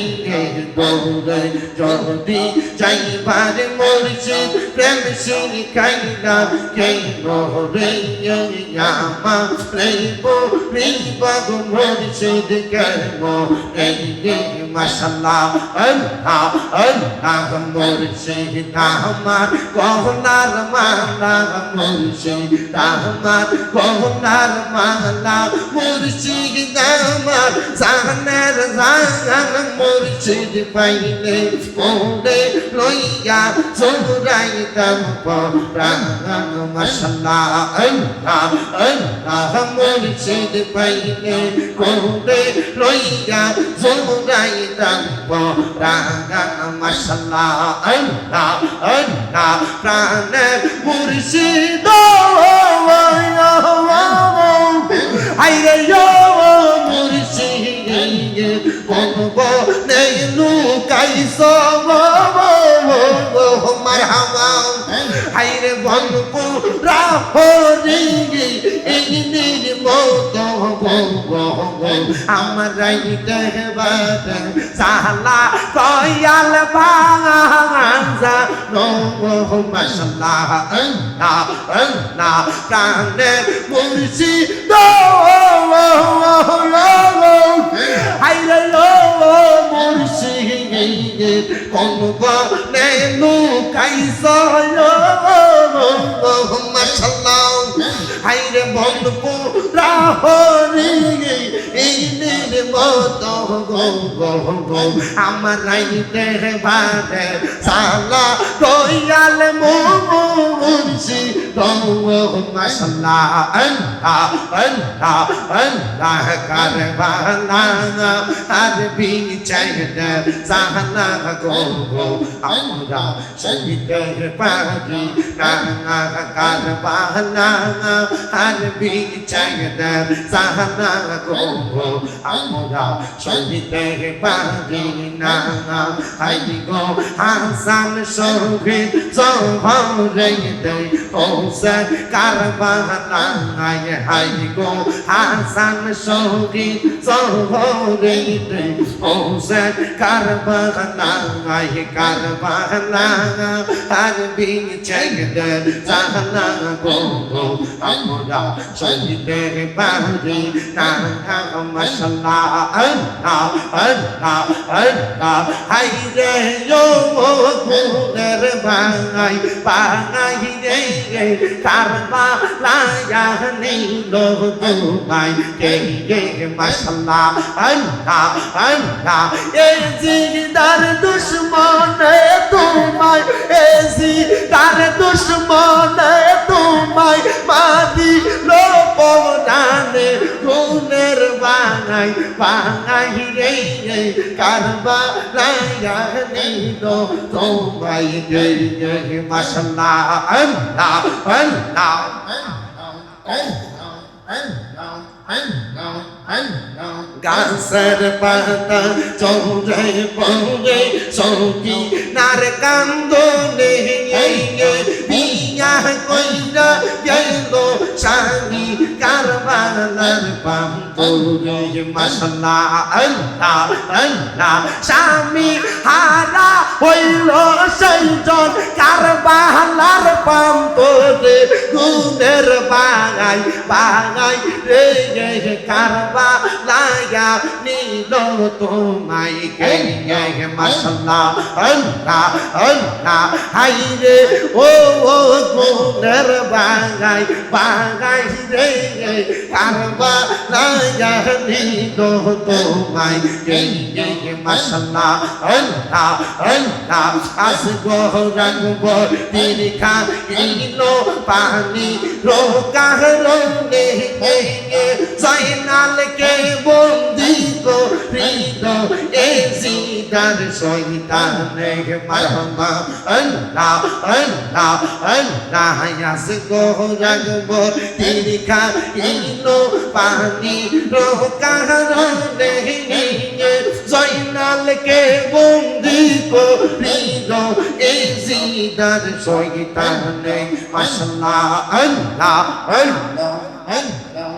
দূরে যদি যাইবার মুর্শিদ প্রেম শিখাইলা কেন রে আমার প্রেম বিবাগ মুর্শিদ কেন এই মাশাআল্লাহ আল্লাহ আল্লাহ মুর্শিদ আমার গহনার মালা মুর্শিদ আমার গহনার মালা মুর্শিদ আমার জানের জান মুর্শিদ পাইলে ওরে লইয়া জোরাইতাম প্রাণ মাশাআল্লাহ আল্লাহ আল্লাহ মুর্শিদ পাইলে ওরে লইয়া জোরাইতাম প্রাণ মাশাআল্লাহ আল্লাহ আল্লাহ প্রাণের মুর্শিদ আইরে মুর্শিদ কোন নেই লুকাইছ মারহাবা আইরে বনপুরা হরি এই নির্মত আমার রাইতে বাদ সালা কয়াল বাংজা নো মাশাআল্লাহ আল্লাহ আল্লাহ প্রাণে মুর্শিদ হাইরে মুর্শিদ কোন বনে লুকাইছ মাশাআল্লাহ হাইরে বনপুরা হরি এই নির্মত আমার রাইতে বাদে সালা দয়াল মুর্শিদ মাশাআল্লাহ আল্লাহ আল্লাহ আল্লাহ কারবালা আর বিচাইতে সাহনা গো আমরা শহীদ পারি না কারবালা আর বিচাইতে সাহনা গো আমরা শহীদ পারি না আই গো হাসান শহীদ জহরে দে ও সে কারবালা হাই গো হাসান শহীদ জহরে দে ও সে কারবালা কারবালা আর বিচাইতে সাহনা গো আমরা শহীদ পারি না মাশাআল্লাহ আল্লাহ আল্লাহ আল্লাহ আল্লাহ হাই রে ও গুণের বাঙাই বাঙাই রে কারবালায় নিল তোমায় কে কে মাশাআল্লাহ আল্লাহ আল্লাহ এ জিদার দুশমনে তোমায় এ জিদার দুশমনে তোমায় মাদি লো পরানে গুণের বাঙাই বাঙাই রে কারবালায় নিল তোমায় কে কে মাশাআল্লাহ আল্লাহ আল্লাহ গাছের পাতা চৌড়ে পড়ে সৌকি নার কান্দনে বিয়া কইরা গেল স্বামী কারবালার পাম্পুরে মাশাআল্লাহ আল্লাহ আল্লাহ স্বামী হারা হইল সেইজন কারবালার পাম্পুরে গুণের বাঙাই বাঙাই রে কারবালায়া নিল তোমায় কে মাশাআল্লাহ আল্লাহ আল্লাহ হাই রে ও গুণের বাঙাই বাঙাই রে কারবালায়া নিল তোমায় কে মাশাআল্লাহ আল্লাহ আল্লাহ আসগো রঙব তিরখা ইনো পানি রোকারনে জয়নাল কে বন্দি করিল এ জিদার শয়তানে মারহামা আল্লাহ আল্লাহ আল্লাহ আসগো রঙব তিরখা ইনো পানি রোকারনে জয়নাল কে বন্দি করিল এ জিদার শয়তানে মাশাআল্লাহ আল্লাহ আল্লাহ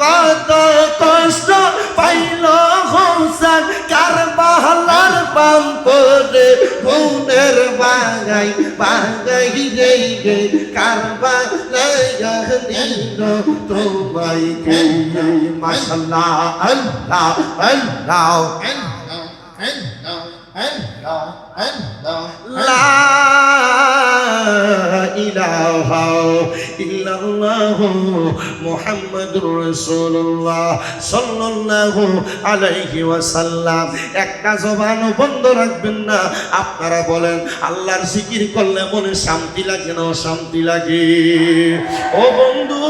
কত কষ্ট পাইল হোসেন কারবালার পাম্পরে গুণের বাঙাই বাঙাই রে কারবালায় নিল তোমায় কে মাশাআল্লাহ আল্লাহ আল্লাহ লা ইলাহা ইল্লাল্লাহু মুহাম্মাদুর রাসূলুল্লাহ সাল্লাল্লাহু আলাইহি ওয়াসাল্লাম। একটা জবানও বন্ধ রাখবেন না। আপনারা বলেন আল্লাহর জিকির করলে মনে শান্তি লাগে না অশান্তি লাগে? ও বন্ধু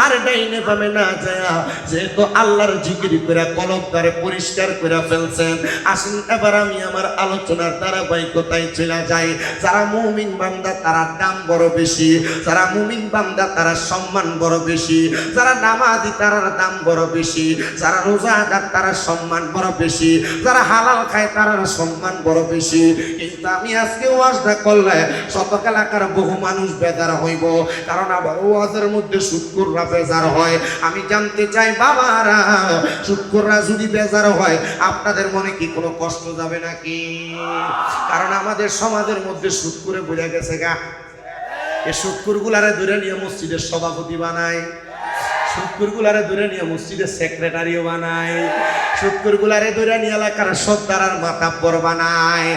আর ডাইনে বামে না যায় যেহেতু আল্লাহর জিকির করে কলবটারে পরিষ্কার করে ফেলছেন, আসুন এবার আমি আমার আলোচনার ধারাবাহিকতায় চলে যাই। যারা মুমিন বান্দা তারা দাম বড় বেশি, যারা মুমিন বান্দা তারা সম্মান বড় বেশি, যারা নামাজি তারা দাম বড় বেশি, যারা রোজাদার তারা সম্মান বড় বেশি, যারা হালাল খায় তারা সম্মান বড় বেশি। কিন্তু আমি আজকে ওয়াজটা করলে শতক এলাকার বহু মানুষ বেজার হইব, কারণ আবার ওয়াজের মধ্যে শুক্ররা বেজার হয়। আমি জানতে চাই বাবারা, শুক্ররা যদি বেজার হয় আপনাদের মনে কি কোনো কষ্ট যাবে নাকি? কারণ আমাদের সমাজের মধ্যে শুক্রে বুঝে গেছে গা, এই শুক্রগুলারে ধরে নিয়ে মসজিদের সভাপতি বানায়, শুক্রগুলারে ধরে নিয়ে মসজিদের সেক্রেটারিও বানায়, শুক্রগুলারে ধরে নিয়ে এলাকার সর্দার আর মাতাব্বর বানায়।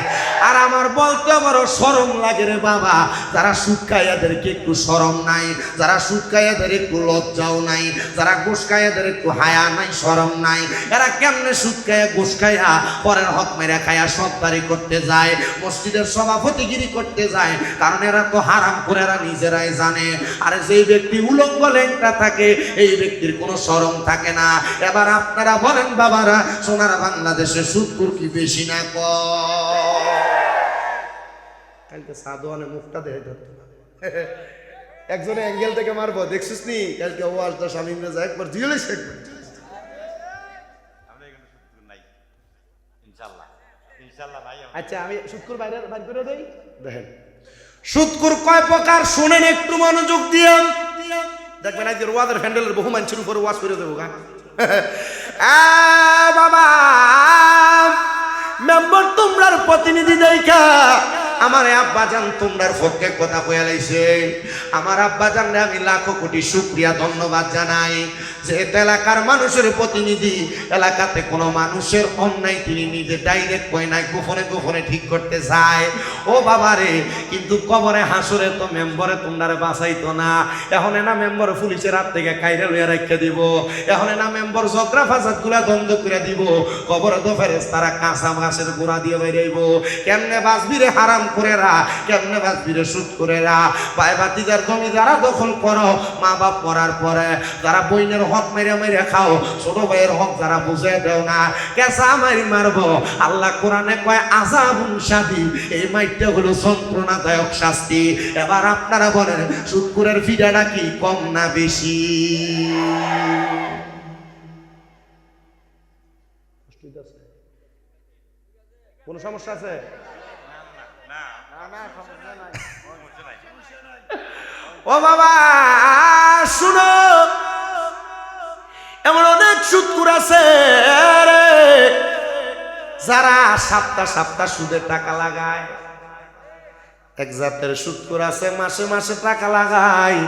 আর আমার বলতে বড় শরম লাগে রে বাবা, যারা সুদ খায় এদেরকে একটু শরম নাই, যারা সুদ খায় এদের একটু লজ্জাও নাই, যারা ঘুষ খায় এদের একটু হায়া নাই শরম নাই। এরা কেমনে সুদ খায়া ঘুষ খায়া পরের হক মেরে খায়া সর্দারি করতে যায়, মসজিদের সভাপতিগিরি করতে যায়? কারণ এরা তো হারাম করে এরা নিজেরাই জানে। আর যেই ব্যক্তি উলঙ্গ লেংটা থাকে এই ব্যক্তির কোনো শরম থাকে না। এবার আপনারা বলেন বাবারা, সোনার বাংলাদেশে সুদখোর কি বেশি না কম? কালকে সাদওয়ানে মুখটা দেখে ধরতো না, একজনে অ্যাঙ্গেল থেকে মারবো, দেখছিস নি কালকে ওয়াজটা স্বামী যায় একবার জিজ্ঞেস একবার। আচ্ছা আমি সুদখোর বাইরে বাইর করে দেই। দেখেন সুদখোর কয় প্রকার শুনেন একটু মনোযোগ দিয়ে, দেখবেন আজকে ওয়াজের হ্যান্ডেলের বহু মানুষের উপরে ওয়াজ করে দেবো গা। বাবা মেম্বার তোমরার প্রতিনিধি দেখা আমার আব্বাজান তোমরার পক্ষে কথা কয়ে লাইছে। আমার আব্বাজান আমি লাখো কোটি শুকরিয়া ধন্যবাদ জানাই। যেহেতু এলাকার মানুষের প্রতিনিধি, এলাকাতে কোনো মানুষের অন্যায় তিনি নিজে ডাইরেক্ট কই নাই, গোপনে গোপনে ঠিক করতে যায়। ও বাবা রে, কিন্তু কবরে হাসরে তো মেম্বরে তোমরা বাঁচাইতো না। এখন না মেম্বর পুলিশের হাত থেকে কাইরা লইয়া রাখতে দিব, এখন না মেম্বর ঝগড়া ফাসাদ গুলা বন্ধ করে দিব। কবরে তো ফেরেশতারা কাঁচা মাছের গোড়া দিয়ে বেরাইব। কেমনে বাঁচবি রে হারাম করে রা, কেমনে বাঁচবি রে সুদ করে রা। ভাই ভাতিজার জমি যারা দখল করো, মা বাপ মরার পরে যারা বইনের হক মেরে মেরে খাও, ছোট ভাইয়ের হক যারা বুঝে দেও না, কেঁচা মারি মারবো। আল্লাহ কোরআনে কয় আযাবুন শাদীদ, এই মাইরটা হলো যন্ত্রণাদায়ক শাস্তি। এবার আপনারা বলেন সুদখোরের ফিডাটা কি কম না বেশি? কোন সমস্যা আছে? ও বাবা শুনো, এমন অনেক সুদখোর আছে রে, যারা সপ্তাহ সপ্তাহ সুদের টাকা লাগায়। এক জাতের সুদখোর আছে মাসে মাসে টাকা লাগায়,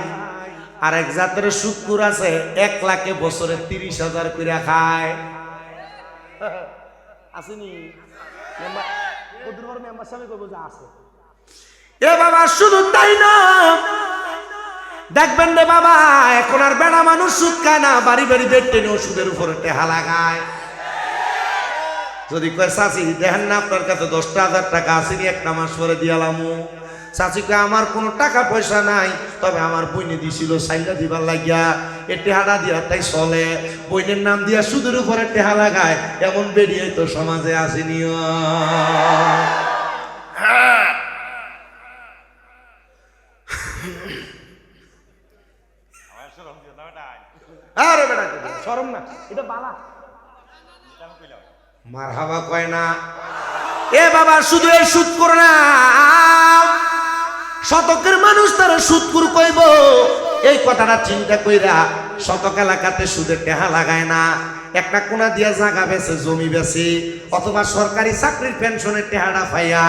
আর এক জাতের সুদখোর আছে 1 লাখে বছরে 30,000 করে খায়। আসেনি মেম্বার সাহেব কইবো যে আছে। এ বাবা শুধু তাই না, দেখবেন রে বাবা, এখন আর বেড়া মানুষ সুদ খায় না, বাড়ি বাড়ি বেড টেনে ওষুধের উপরে টেহা লাগায়। যদি কয় চাচি দেখেন না আপনার কাছে 10,000 টাকা আসেনি, একটা মাস পরে দিয়ালামু। চাচি কয় আমার কোনো টাকা পয়সা নাই, তবে আমার বইনে দিছিল সাইলা দিবার লাগিয়া, এ টেহাটা দিয়া তাই চলে। বইনের নাম দিয়া সুদের উপরে টেহা লাগায়, এমন বেরিয়ে তো সমাজে আসেনি। আরে বেটা শরম না, এটা বালা মারহাবা কয় না। এ বাবা শুধু এই সুদখোর না, শতকের মানুষ তারা সুদখোর কইব, এই কথাটা চিন্তা কইরা শতক এলাকাতে সুদের টেহা লাগায় না। একটা কোনা দিয়া জায়গা বেছে, জমি বেছে, অথবা সরকারি চাকরির পেনশনের টেহাটা পাইয়া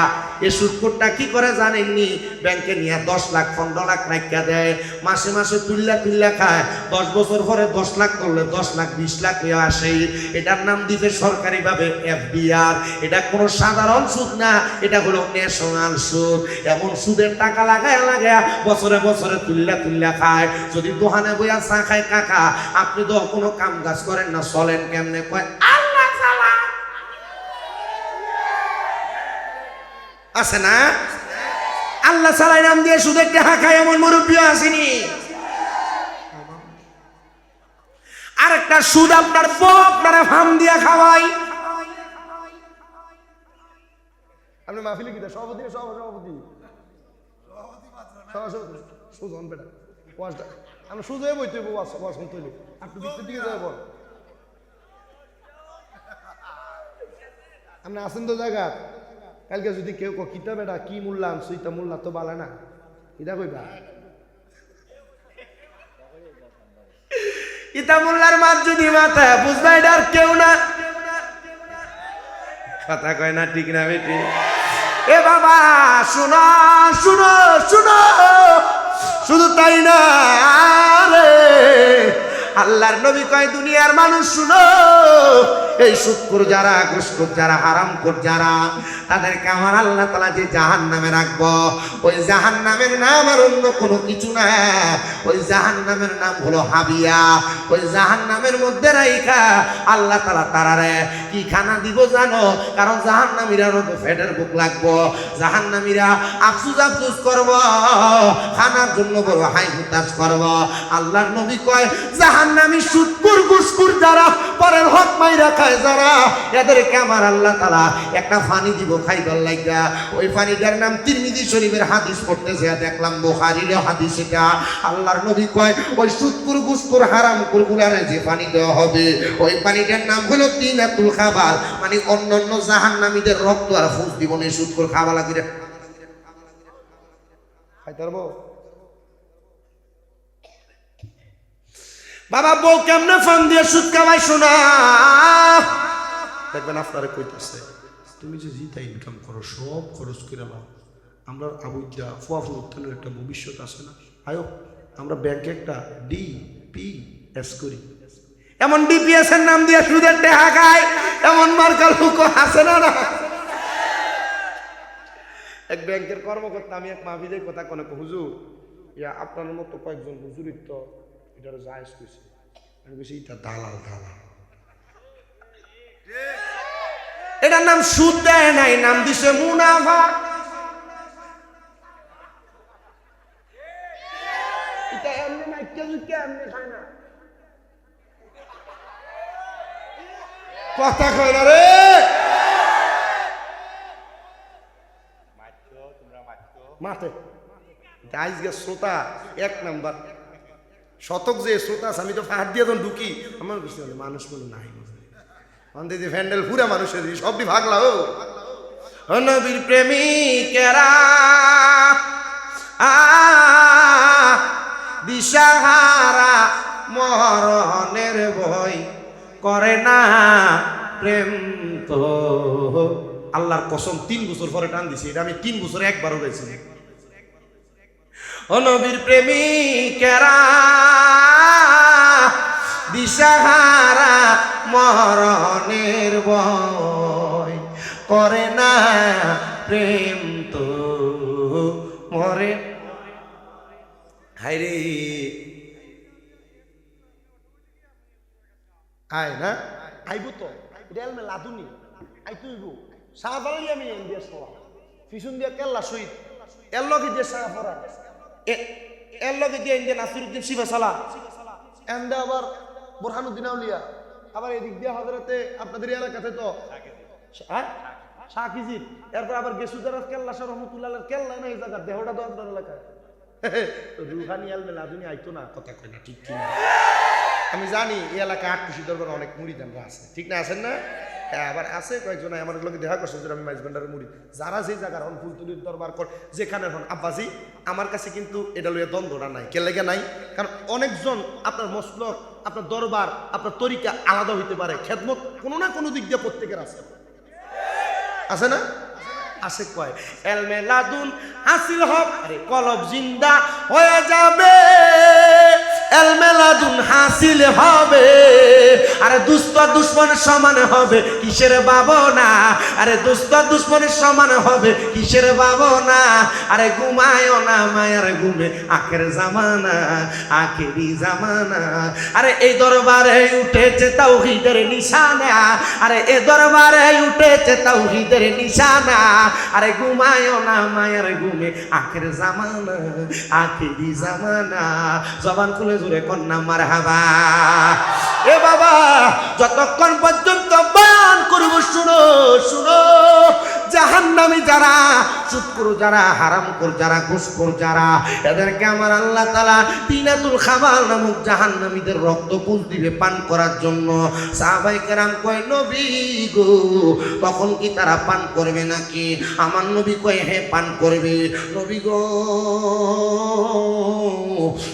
এ সুদখোরটা কি করে জানেননি? ব্যাংকে নিয়ে 10 লাখ 15 লাখ রাখা দেয়, মাসে মাসে তুল্লা খায়। 10 বছর পরে 10 লাখ করলে 10 লাখ 20 লাখ হয়ে আসে। এটার নাম দিতে সরকারিভাবে এফডিআর। এটা কোনো সাধারণ সুদ না, এটা হলো ন্যাশনাল সুদ। এমন সুদের টাকা লাগায় বছরে বছরে তুল্লা খায়। যদি দোকানে বইয়া চা খায় কাকা, আপনি তো কোনো কাম কাজ করেন না, চলেন কেমনে? কয় আল্লাহ সালা আছে না, আল্লাহ সালাই নাম দিয়ে সুদের টাকা খায় এমন মুরব্বী আসেনি। আরেকটা সুদ আপনার বউ আপনারা ফার্ম দিয়া খাওয়াই। আপনি মাহফিলে কি সভাপতি সভাপতি সুজন বেটা ওয়াজটা আমরা সুজয়ে বইতে ওয়াজ শুনতে হইলে আপনি ভিতর দিকে যাবো। আপনি আসেন তো জায়গা, কালকে যদি কেউ কিতা বেটা কি মূল্য আনছো, ইটা মূল্য তো বালা না, ইটা কইবা ইটা মোল্লার মাছ যদি মাথায় বুঝবা, এটা আর কেউ না। কথা কয় না, ঠিক না বেটি? এ বাবা শোনো শোনো শোনো, শুধু তাই না রে, আল্লাহর নবী কয় দুনিয়ার মানুষ শুনো, এই সুদখোর যারা, ঘুষখোর যারা, হারামখোর যারা, তাদেরকে আমার আল্লাহ তাআলা যে জাহান্নামে রাখবো, ওই জাহান্নামের নাম আর অন্য কোনো কিছু না, ওই জাহান্নামের নাম হলো হাবিয়া। ওই জাহান্নামের মধ্যে রাইখা আল্লাহ তাআলা তারারে কি খানা দিব জানো? কারণ জাহান্নামীরারও তো পেটের ভুক লাগবো, জাহান্নামীরা আফসোস করব, খানার জন্য বড় হাই হুতাশ করব। আল্লাহর নবী কয় জাহান্নামী সুদখোর ঘুষখোর যারা, পরের হক মাইরা খায় যারা, এদেরকে আমার আল্লাহ তাআলা একটা পানি দিব খাইবার লাগা। ওই পানিটার নাম তিরমিজি শরীফের হাদিস পড়তে যা দেখলাম, বুখারীর হাদিস এটা। আল্লাহর নবী কয় ওই সুদখোর ঘুষখোর হারামখোর গুলারে যে পানি দেওয়া হবে, ওই পানিটার নাম হলো তিনাতুল খাবার, মানে অন্যান্য জাহান্নামীদের রক্ত আর ফুস দিব না, সুদখোর খাওয়া লাগিরে খাইতে পারবো। বাবা বউ কেমনে ফান দিয়ে সুদ খাওয়াই শোনা, দেখবেন আপনারা কইতাছে তুমি যে জিতা ইনকাম করো সব খরচ করে নাও, আমরা আবুদ্দা ফুয়াফুর উত্থানের একটা ভবিষ্যৎ আছে না, আয়ো আমরা ব্যাংকে একটা DPS করি, এমন ডিপিএস এর নাম দিয়ে সুদের টাকা খায়, এমন মার্কাল লোক আছে না? এক ব্যাংকের কর্মকর্তা, আমি এক মাহফিলের কথা কোনে হুজুর, ইয়া আপনার মতো কয়েকজন হুজুরির তো এটা জায়েজ কইছে। আমি কইছি এটা দালাল দালাল। এটার নাম সুদ দেয় নাই, নাম দিছে মুনাফা। এটা এমনি না, কে এমনি খায় না। কথা কয় না রে। মাঠে আজকে শ্রোতা এক নাম্বার শতক যে শ্রোতা আছে, আমি তো ফাহাদ দিয়ে যখন ঢুকি আমার বুঝতে পারি মানুষ কোনো নাই, অন্তে যে ফ্যান্ডেল পুরা মানুষের সবটি ভাগলা। ও নবীর প্রেমিকেরা দিশাহারা মরণের ভয় করে না প্রেম তো। আল্লাহর কসম 3 বছর পরে টান দিছি, এটা আমি 3 বছরে একবারও গেছি। ও নবীর প্রেমিকেরা দিশাহারা মরণের ভয় করে না প্রেম তো মরে। হায়রে আয় না আইব তো রেল মে লাদুনি আইতুইব সাহাবাই আমি ইন্ডিয়া সওয়া ফিসুন দিয়া কেল্লা শহীদ এর লগে যে সাহাবারা এর লগে যে ইন্ডিয়া নাসিরউদ্দিন শিবসালা এন্ডা আবার বুরহানুদ্দিন আউলিয়া, আবার এদিক দিয়ে হযরতে আপনাদের এলাকাতে তো হ্যাঁ শাকিজির, এরপর আবার গেসুদারাস কেল্লা শাহ রহমাতুল্লাহর কেল্লা না এই জায়গা দেহটা তো আপনার এলাকায়। রুহানি আল মে লাদুনি আইতো না, কথা কই না ঠিক কি না? আমি জানি এই এলাকায় ৮ দরবার অনেক মুরিদানরা আছে, ঠিক না? আছেন না? হ্যাঁ, আবার আছে কয়েকজন আমার লোকে দেখা করছে যে আমি মাইজবান্ডারের মুরিদ, যারা যে জায়গার হন ফুলতুলির দরবার কর যেখানে হন। আব্বাজি আমার কাছে কিন্তু এটা লইয়া দ্বন্দ্বটা নাই। কে লেগে নাই? কারণ অনেকজন আপনার মসলক, আপনার দরবার, আপনার তরিকা আলাদা হইতে পারে, খেদমত কোনো না কোনো দিক দিয়ে প্রত্যেকের আছে, আছে না? আছে কয় এলমে লাদুন হাসিল হক আরে কলব জিন্দা হয়ে যাবে, এলমে লাদুন হাসিল হবে। আরে দুষ্ট দুশ্মনের সমান হবে কিসের ভাবনা? আরে দুষ্ট দুশ্মনের সমান হবে কিসের ভাবনা? আরে ঘুমায় না মায়ার ঘুমে আখের জামানা, আখেরি জামানা। আরে এই দরবারে উঠেছে তাওহীদের নিশানা, আরে এই দরবারে উঠেছে তাওহীদের নিশানা। আরে ঘুমায় না মায়ার ঘুমে আখের জামানা, আখেরি জামানা। জবান খুলে জোরে কন্যা মারহাবা। এ বাবা যতক্ষণ পর্যন্ত বয়ান করব শুনো শুনো, জাহান্নামী যারা, সুদখোর যারা, হারামখোর যারা, ঘুষখোর যারা, এদেরকে আমার আল্লাহ তাআলা তিনাতুল খাবাল নামক জাহান্নামীদের রক্ত পুষ দিবে পান করার জন্য। সাহাবায়ে কেরাম কয় নবী গো তখন কি তারা পান করবে নাকি? আমার নবী কয় হ্যাঁ পান করবে। নবী গো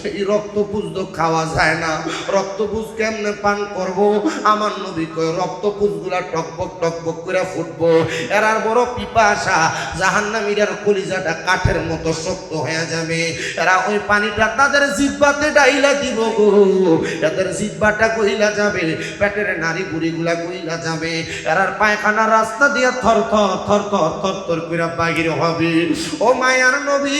এই রক্ত পুষ তো খাওয়া যায় না, রক্ত পুষ কেমনে পান করব? আমার নবী কয় রক্ত পুষগুলা টকবক টকবক করে ফুটবো, এরার বড় পিপাসা, জাহান্নামীদের কলিজাটা কাঠের মতো শক্ত হয়ে যাবে। এরা ওই পানিটা তাদের জিহ্বাতে ডাইলা দিব গো, এদের জিহ্বাটা গইলা যাবে, পেটের নাড়ি গুড়িগুলা গইলা যাবে, এরার পায়খানা রাস্তা দিয়ে থর থর থর থর থর থর করে বাহির হবে। ও মায়ার নবী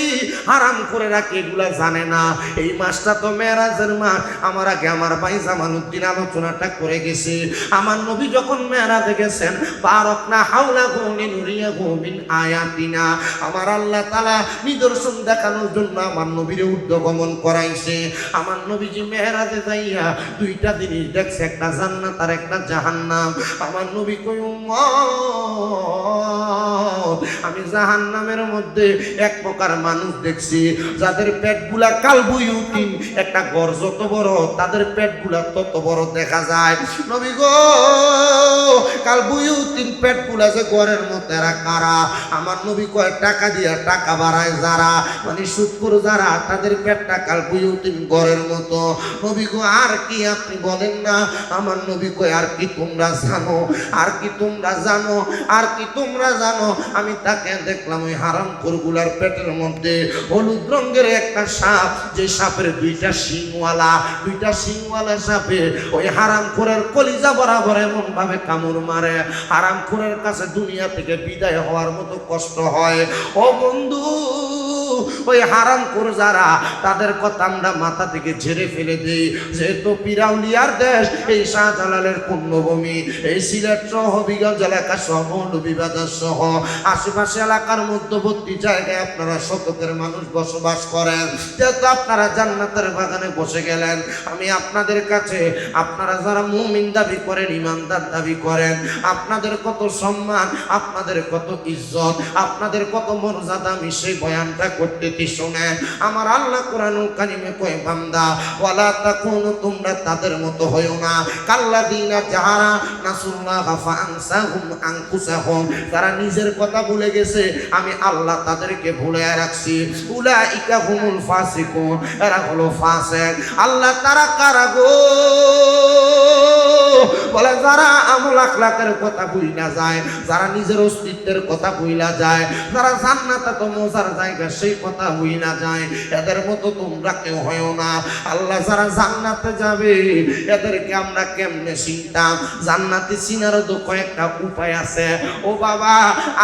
হারাম করে রাখে এগুলা জানে না। এই মাসটা তো মেরাজের মাস। আমার আগে আমার ভাই জামালউদ্দিন আলোচনাটা করে গেছে। আমার নবী যখন মেরাজে গেছেন, বারাকনা হাওলাহু লিনুরিয়াহু মিন আয়াতিনা, আমার আল্লাহ তাআলা নিদর্শন দেখানোর জন্য আমার নবীর উদ্গমন করাইছে। আমার নবীজি মেরাজে যাইয়া 2টা জিনিস দেখছে, একটা জান্নাত আর একটা জাহান্নাম। আমার নবী কই উম্মত আমি জাহান্নামের মধ্যে এক প্রকার মানুষ দেখছি যাদের পেটগুলা কালবুয়ুতিন, একটা ঘর যত বড় তাদের পেটগুলা তত বড় দেখা যায়। নবী গো কালবুয়ুতিন পেটগুলা যে ঘরের মধ্যে এরা কারা? আমার নবী কয় গলায় টাকা দিয়া টাকা বাড়ায় যারা, মানে সুদখোর যারা, তাদের পেটটা কাল বুয়ুতিন ঘরের মতো। নবী গো আর কি আপনি বলেন না? আমার নবী কই আর কি তোমরা জানো, আর কি তোমরা জানো, আর কি তোমরা জানো? আমি তাকে দেখলাম ওই হারামখোরগুলার পেটের মধ্যে হলুদ রঙের একটা সাপ, যে সাপের দুইটা শিংওয়ালা সাপে ওই হারামখোরের কলিজা বরাবর এমন ভাবে কামড় মারে, হারামখোরের কাছে দুনিয়া থেকে বিদায় হওয়ার মতো কষ্ট হয়। ও বন্ধু, ওই হারামখোর যারা, তাদের কথা আমরা মাথা থেকে ঝেড়ে ফেলে দিই। যেহেতু পিরাউলিয়ার দেশ, এই শাহজালালের পুণ্যভূমি, এই সিলেট সহ হবিগঞ্জ এলাকা সহ মৌলভীবাজার সহ আশেপাশে এলাকার মধ্যবর্তী জায়গায় আপনারা শতকের মানুষ বসবাস করেন। যেহেতু আপনারা জান্নাতের বাগানে বসে গেলেন, আমি আপনাদের কাছে, আপনারা যারা মুমিন দাবি করেন, ইমানদার দাবি করেন, আপনাদের কত সম্মান, আপনাদের কত ইজ্জত, আপনাদের কত মর্যাদা, আমি সেই বয়ানটা করতেছি শুনেন। আমার আল্লাহ কোরআনুল কারীমে কয়, বান্দা ওয়ালা তাকুনু, তোমরা তাদের মতো হইও না, কাল্লাযিনা যারা নাসুল্লাহ ফাআনসাহুম আনফুসাহুম, তারা নিজের কথা ভুলে গেছে, আমি আল্লাহ তাদেরকে ভুলে রাখছি। উলাইকা হুমুল ফাসিকুন, এরা হলো ফাসিক। আল্লাহ তারা কারা গো? বলে যারা আমল আখলাকের কথা ভুইলা যায়, যারা নিজের অস্তিত্বের কথা ভুইলা যায়, যারা জান্নাতে তো মজার জায়গা সেই কথা ভুইলা যায়, এদের মতো তোমরা কেউ হয়ো না। আল্লাহ যারা জান্নাতে যাবে এদেরকে আমরা কেমনে চিনতাম? জান্নাতে চিনারও তো কয়েকটা উপায় আছে। ও বাবা,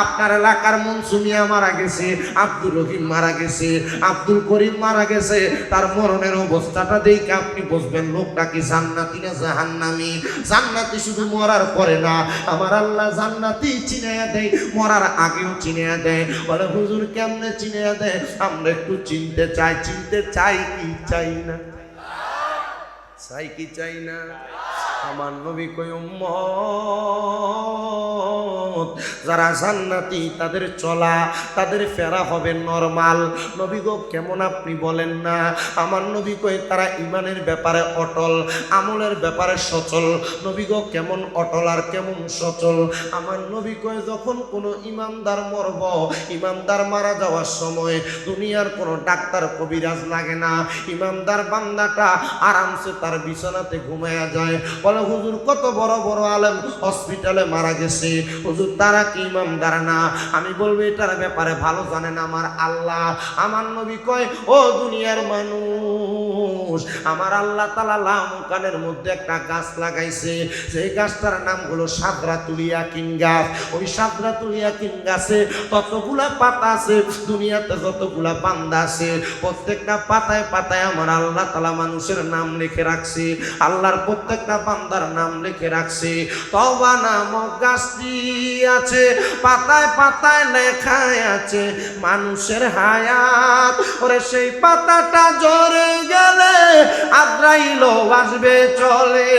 আপনার এলাকার মনসুমিয়া মারা গেছে, আব্দুর রহিম মারা গেছে, আব্দুল করিম মারা গেছে, তার মরণের অবস্থাটা দেখে আপনি বুঝবেন লোকটা কি জান্নাতি না জাহান্নামী। জান্নাতি শুধু মরার পরে না, আমার আল্লাহ জান্নাতি চিনাইয়া দেয়, মরার আগেও চিনাইয়া দেয়। বলে হুজুর কেমনে চিনাইয়া দেয়? আমরা একটু চিনতে চাই কি চাই না? চাই কি চাই না? আমার নবী কই, উম্মত যারা জান্নাতি তাদের চলা, তাদের ফেরা হবে নরমাল। নবী গো কেমন আপনি বলেন না? আমার নবী কই তারা ইমানের ব্যাপারে অটল, আমলের ব্যাপারে সচল। নবী গো কেমন অটল আর কেমন সচল? আমার নবী কই যখন কোনো ইমানদার মরব, ইমানদার মারা যাওয়ার সময় দুনিয়ার কোনো ডাক্তার কবিরাজ লাগে না, ইমানদার বান্দাটা আরামসে তার বিছানাতে ঘুমায়া যায়। বলে হুজুর কত বড় বড় আলেম হসপিটালে মারা গেছে, হুজুর তারা কি ইমানদার না? আমি বলবো এটার ব্যাপারে ভালো জানেন আমার আল্লাহ। আমার নবী কয়, ও দুনিয়ার মানুষ, আমার আল্লাহ তাআলা লামকানের মধ্যে একটা গাছ লাগাইছে, সেই গাছটার নাম হলো সাদরাতুল ইয়াকিন গাছ। ওই সাদরাতুল ইয়াকিন গাছে ততগুলা পাতা আছে, দুনিয়াতে যতগুলা বান্দা আছে প্রত্যেকটা পাতায় পাতায় আমার আল্লাহ তাআলা মানুষের নাম লিখে রাখছে, আল্লাহর প্রত্যেকটা বান্দার নাম লিখে রাখছে। তওবা নামক গাছটি আছে, পাতায় পাতায় লেখা আছে মানুষের হায়াত। ওরে সেই পাতাটা ঝরে গেলে আজরাইলও আসবে চলে,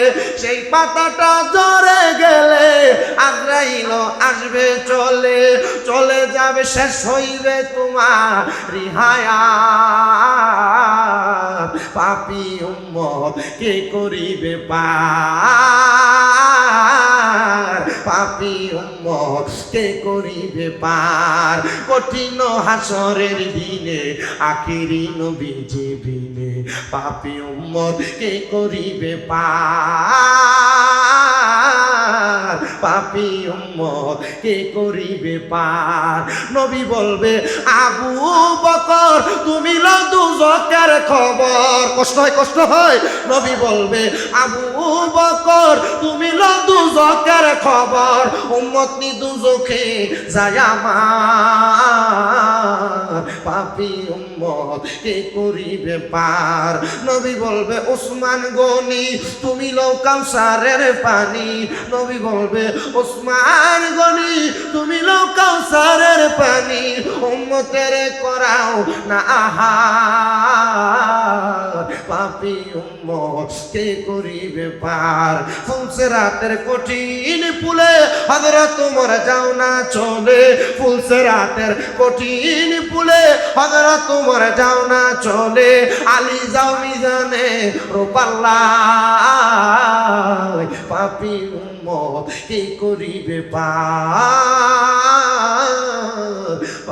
সেই পাতাটা ঝরে গেলে আজরাইলও আসবে চলে, চলে যাবে শেষ হইবে তোমার হায়াত। পাপী উম্মত কে করিবে পার, পাপী উম্মত কে করিবে পার। কঠিন হাসরের দিনে আখিরি নবীজি বিনে, পাপী উম্মত কে করিবে পার, পাপী উম্মত কে করিবে পার। নবী বলবে, আবু বকর তুমি লো দুজকের খবর। কষ্ট হয়, কষ্ট হয়। নবী বলবে, আবু বকর তুমি লো দুজকের খবর, উম্মত নি দুজকে যায় আমার, পাপী উম্মত কে করিবে পার। নবী বলবে, ওসমান গনি তুমি লো কাউসারের পানি। নবী বলবে, ওসমান গনি তুমি লো কাউসারের পানি, উম্মতের করাও না আহার, পাপী উম্মত কে করিবে পার। ফুলসেরাতের কঠিন পুলে হযরত ওমর যাও না চলে, ফুলসেরাতের কঠিন পুলে হযরত ওমর যাও না চলে, আলী যাও মিজানে রূপাল্লাহ, পাপী উম্মত কে করিবে পার,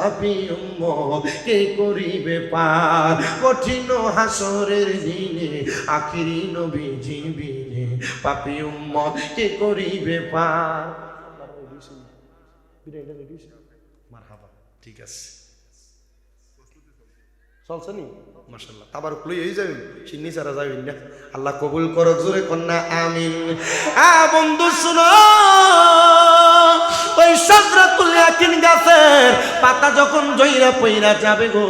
পাপী উম্মত কে করিবে পার কঠিন হাসরের দিনে আখিরি নবীজি বিনে পাপী উম্মত কে করিবে পার মারহাবা ঠিক আছে চলছে নি মাশাআল্লাহ তাবার খুলে এই যাবেন চিন্নি ছাড়া যাবেন না আল্লাহ কবুল করক জোরে কন্যা আমিন বন্ধু শুনো ওই সাদরাতুল ইয়াকিন গাছের পাতা যখন জইরা পইরা যাবে গো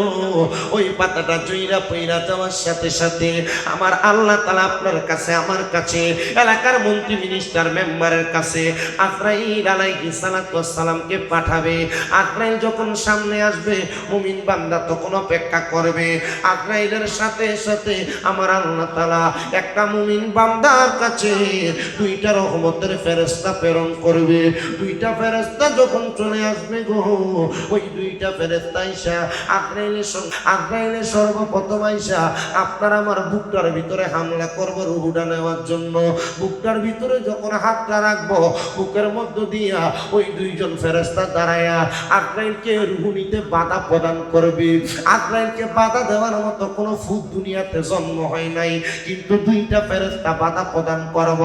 ওই পাতাটা জইরা পইরা যাওয়ার সাথে সাথে আমার আল্লাহ তাআলা আপনার কাছে আমার কাছে এলাকার মন্ত্রী মিনিস্টার মেম্বারের কাছে আজরাইল আলাইহিস সালাতু ওয়াস সালামকে পাঠাবে আজরাইল যখন সামনে আসবে মুমিন বান্দা তখন অপেক্ষা করবে আজরাইলের সাথে সাথে আমার আল্লাহ তাআলা একটা মুমিন বান্দার কাছে দুইটা রহমতের ফেরেশতা প্রেরণ করবে দুইটা ফেরেশতা যখন চলে আসবে গো ওই দুইটা ফেরেশতা আইসা আজরাইলের সর্বপ্রথম আইসা আপনার আমার বুকটার ভিতরে হামলা করবে রুহুটা নেওয়ার জন্য বুকটার ভিতরে যখন হাতটা রাখবো বুকের মধ্য দিয়া ওই দুইজন ফেরেশতা দাঁড়ায়া আজরাইলকে রুহু নিতে বাধা প্রদান করবে আজরাইলকে বাধা দেওয়ার মতো কোনো ফুদ দুনিয়াতে জন্ম হয় নাই কিন্তু দুইটা ফেরেশতা বাধা প্রদান করব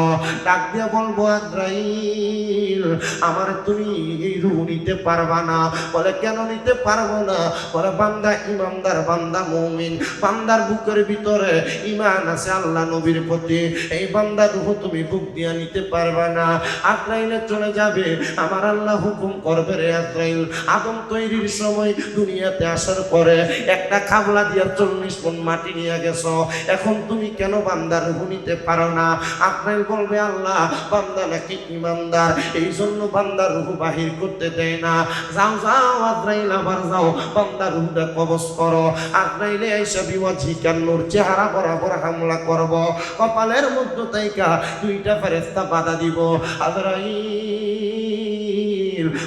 ডাক দিয়ে বলবো আজরাইল আমার তুমি এই রূহ নিতে পারবা না বলে কেন নিতে পারবো না বলে বান্দা ইমানদার বান্দা মুমিন বান্দার বুকের ভিতরে ঈমান আছে আল্লাহ নবীর প্রতি এই বান্দার রূহ তুমি বুক দিয়া নিতে পারবা না আজরাইলে চলে যাবে আমার আল্লাহ হুকুম করবে রে আজরাইল আদম তৈরির সময় দুনিয়াতে আসার পরে একটা খাবলা দিয়া 40 মণ মাটি নিয়ে গেছো এখন তুমি কেন বান্দার রূহ নিতে পারো না আজরাইল বলবে আল্লাহ বান্দা নাকি ঈমানদার এই জন্য বান্দার রূহ বাহির করতে দেয় না যাও যাও আজরাইল আবার যাও বান্দার রূহটা কবজ করো আজরাইলে আইসা বিওয়াজিকান নূর চেহারা বরাবর হামলা করব কপালের মধ্যে তাইকা দুইটা ফেরেশতা বাধা দিব আজরাইল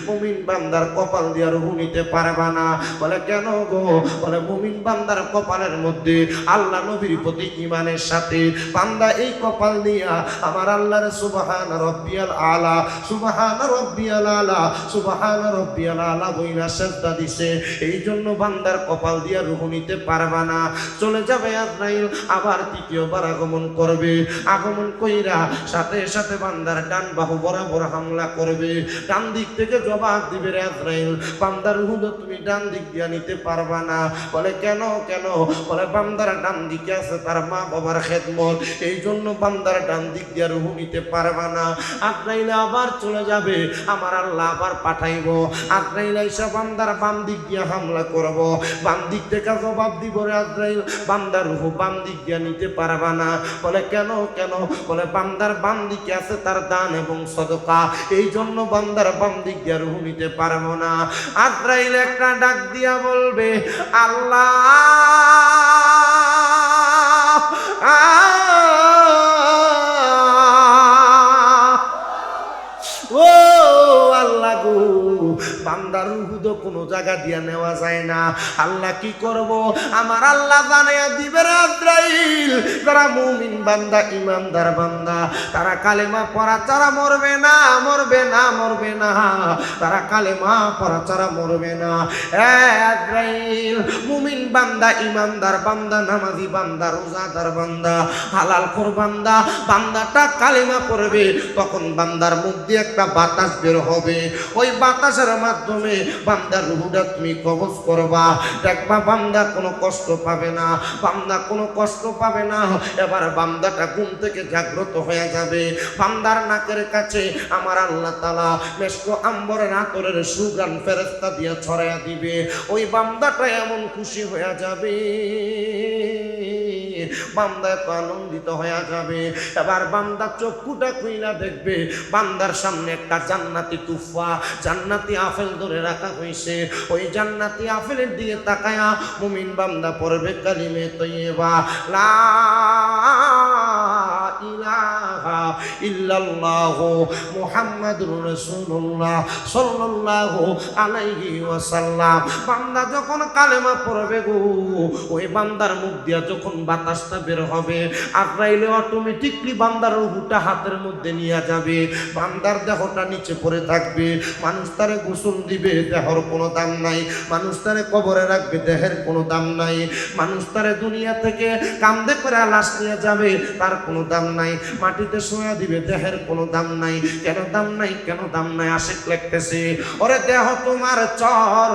মুমিন বান্দার কপাল দিয়া রূহ নিতে পারবা না বলে কেন গো বলে মুমিন বান্দার কপালের মধ্যে আল্লাহ নবীর প্রতি ঈমানের সাথে বান্দা এই কপাল দিয়া আমার আল্লাহর সুবহান রাব্বিয়াল আলা সুবহান রাব্বিয়াল আলা সুবহান রাব্বিয়াল আলা বইলা সেজদা দিছে এই জন্য বান্দার কপাল দিয়া রূহ নিতে পারবা না চলে যাবে আজরাইল আবার তৃতীয়বার আগমন করবে আগমন কইরা সাথে সাথে বান্দার ডান বাহু বরাবর হামলা করবে ডান দিক থেকে জবাব দিবে রে আজরাইল বান্দার রূহ তুমি ডান দিক দিয়া নিতে পারবা না বলে কেন কেন বলে বান্দার ডান দিকে আছে তার মা বাবার খেদমত এই জন্য বান্দার ডান দিক দিয়া রূহ নিতে পারবা না আজরাইল আবার চলে যাবে আমার আল্লাহ আবার পাঠাইবো আজরাইল আইসা বান্দার বাম দিক দিয়া হামলা করব বাম দিক থেকে জবাব দিব রে আজরাইল বান্দার রূহ বাম দিক দিয়া নিতে পারবা না বলে কেন কেন বলে বান্দার বাম দিকে আছে তার দান এবং সদকা এই জন্য বান্দার বাম দিক দিয়া রূহ নিতে পারবো না আজরাইল একটা ডাক দিয়া বলবে আল্লাহ ও আল্লাহ গো বান্দার রূহ তো কোনো জায়গা দিয়া নেওয়া যায় না আল্লাহ কি করব আমার আল্লাহ জানাইয়া দিবে রে আজরাইল যারা মুমিন বান্দা ঈমানদার বান্দা তারা কালেমা পড়া ছাড়া মরবে না মরবে না মরবে না তারা কালেমা পড়া ছাড়া মরবে না আজরাইল মুমিন বান্দা ঈমানদার বান্দা নামাজি বান্দা রোজাদার বান্দা হালাল খোর বান্দা বান্দাটা কালেমা পড়বে তখন বান্দার মুখ দিয়ে একটা বাতাস বের হবে ওই বাতাসের মাধ্যমে বান্দার রূহটা তুমি কবজ করবা দেখবা বান্দা কোনো কষ্ট পাবে না বান্দা কোনো কষ্ট পাবে না এবার বান্দাটা ঘুম থেকে জাগ্রত হয়ে যাবে বান্দার নাকের কাছে আমার আল্লাহ তাআলা মেশক আম্বরের আতরের সুগান ফেরেশতা দিয়ে ছড়াইয়া দিবে ওই বান্দাটা এমন খুশি হয়ে যাবে বান্দা তো আনন্দিত হয়ে যাবে এবার বান্দা চক্ষুটা খুইলা দেখবে বান্দার সামনে একটা জান্নাতি তুফা জান্নাতি আপেল ধরে রাখা হয়েছে ওই জান্নাতি আপেলের দিকে তাকায়া মুমিন বান্দা পড়বে কালিমে তৈয়বা লা ইলাহা ইল্লাল্লাহু মুহাম্মাদুর রাসূলুল্লাহ সাল্লাল্লাহু আলাইহি ওয়াসাল্লাম। বান্দা যখন কালেমা পড়বে গো, ওই বান্দার মুখ দিয়া যখন বাতাসটা বের হবে, আজরাইল অটোমেটিকলি বান্দার রূহটা হাতের মধ্যে নিয়ে যাবে, বান্দার দেহটা নিচে পড়ে থাকবে। মানুষ তারে গোসল দিবে, দেহর কোনো দাম নাই। মানুষ তারে কবরে রাখবে, দেহের কোনো দাম নাই। মানুষ তারে দুনিয়া থেকে কান্দে করে লাশ নিয়ে যাবে, তার কোনো দাম নাই। মাটিতে শোয়া দিবে, দেহের কোনো দাম নাই। কেন দাম নাই, কেন দাম নাই? আশিক লিখতেছে, ওরে দেহ তোমার চর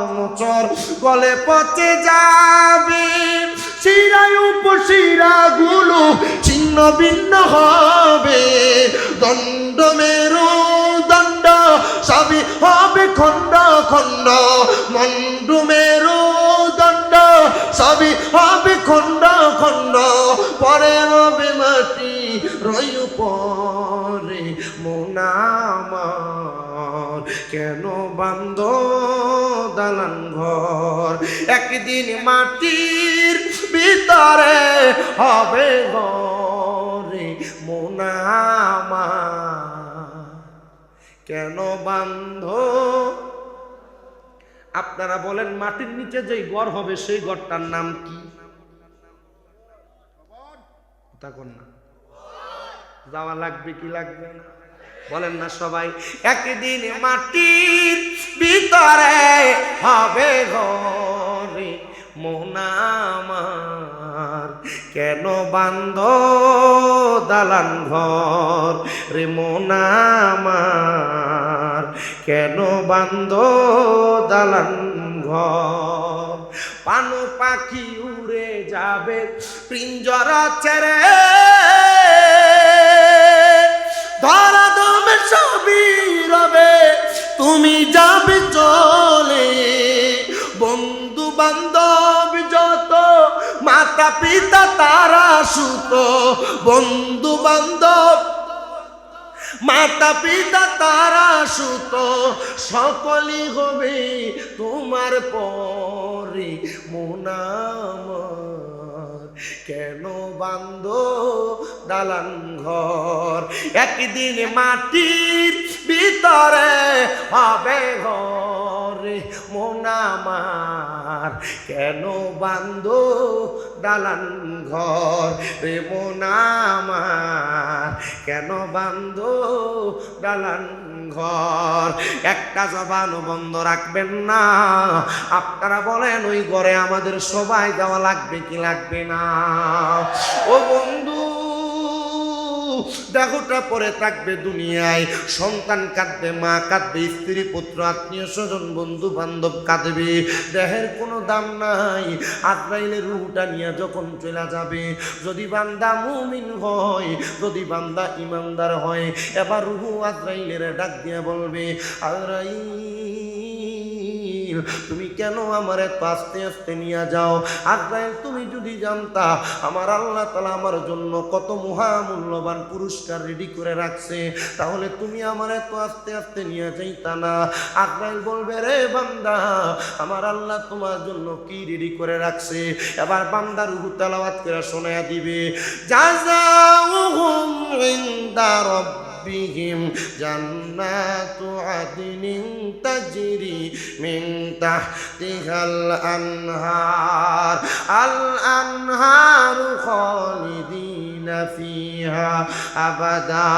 গলে পচে যাবে, শিরায় উপশিরা গুলো ছিন্ন ভিন্ন হবে, দণ্ড মেরু দণ্ড সবই হবে খণ্ড খণ্ড, মণ্ড মেরু দণ্ড সবই হবে খণ্ড খণ্ড, পরে রবে মাটি রই পরে মোনামার, কেন বান্ধ দালান ঘর, একদিন মাটির ভিতরে হবে ঘরে মোনামার, কেন বান্ধ। আপনারা বলেন মাটির নিচে যেই ঘর হবে সেই ঘরটার নাম কি? তখন না যাওয়া লাগবে কি লাগবে না বলেন না সবাই? একদিন মাটির ভিতরে হবে ঘরে মোনামার, কেন বান্ধ দালান ঘর রে মোনামার, কেন বান্ধ দালান ঘর। পানো পাখি উড়ে যাবে পিঞ্জরা ছেড়ে, ধরা দমে সবই রবে তুমি যাবে চলে, বন্ধু বান্ধব যত মাতা পিতা তারা সুত, বন্ধু বান্ধব মাতা পিতা তারা সুত, সকলই হবে তোমার পরে মোনামার, কেন বান্ধ দালান ঘর, একদিন মাটির ভিতরে হবে ঘরে মোনামার, কেন বান্ধ দালান ঘর রে মোনামার, কেন বান্ধ দালান ঘর। একটা জবান বন্ধ রাখবেন না। আপনারা বলেন ওই ঘরে আমাদের সবাই যাওয়া লাগবে কি লাগবে না? ও বন্ধু, দেহটা পরে থাকবে দুনিয়ায়, সন্তান কাঁদবে, মা কাঁদবে, স্ত্রী পুত্র আত্মীয় স্বজন বন্ধু বান্ধব কাঁদবে, দেহের কোনো দাম নাই। আজরাইলের রূহটা নিয়ে যখন চলে যাবে, যদি বান্দা মুমিন হয়, যদি বান্দা ইমানদার হয়, এবার রূহ আজরাইলের ডাক দিয়ে বলবে, আজরাইল তুমি কেন আমার এত আস্তে আস্তে নিয়ে যাও? আজরাইল তুমি যদি জানতা আমার আল্লাহ তাআলা আমার জন্য কত মহামূল্যবান পুরস্কার রেডি করে রাখছে, তাহলে তুমি আমার এত আস্তে আস্তে নিয়ে যাইতা না। আজরাইল বলবে, রে বান্দা, আমার আল্লাহ তোমার জন্য কি রেডি করে রাখছে? এবার বান্দা রূহ তেলাওয়াত করে শোনায়া দিবে, জাযাউহুম ইনদা রাব্বিহিম জান্নাতু আদনিন তাজরি মিন তাহতিহাল আনহার, আল আনহারু খালিদিনা ফিহা আবাদা,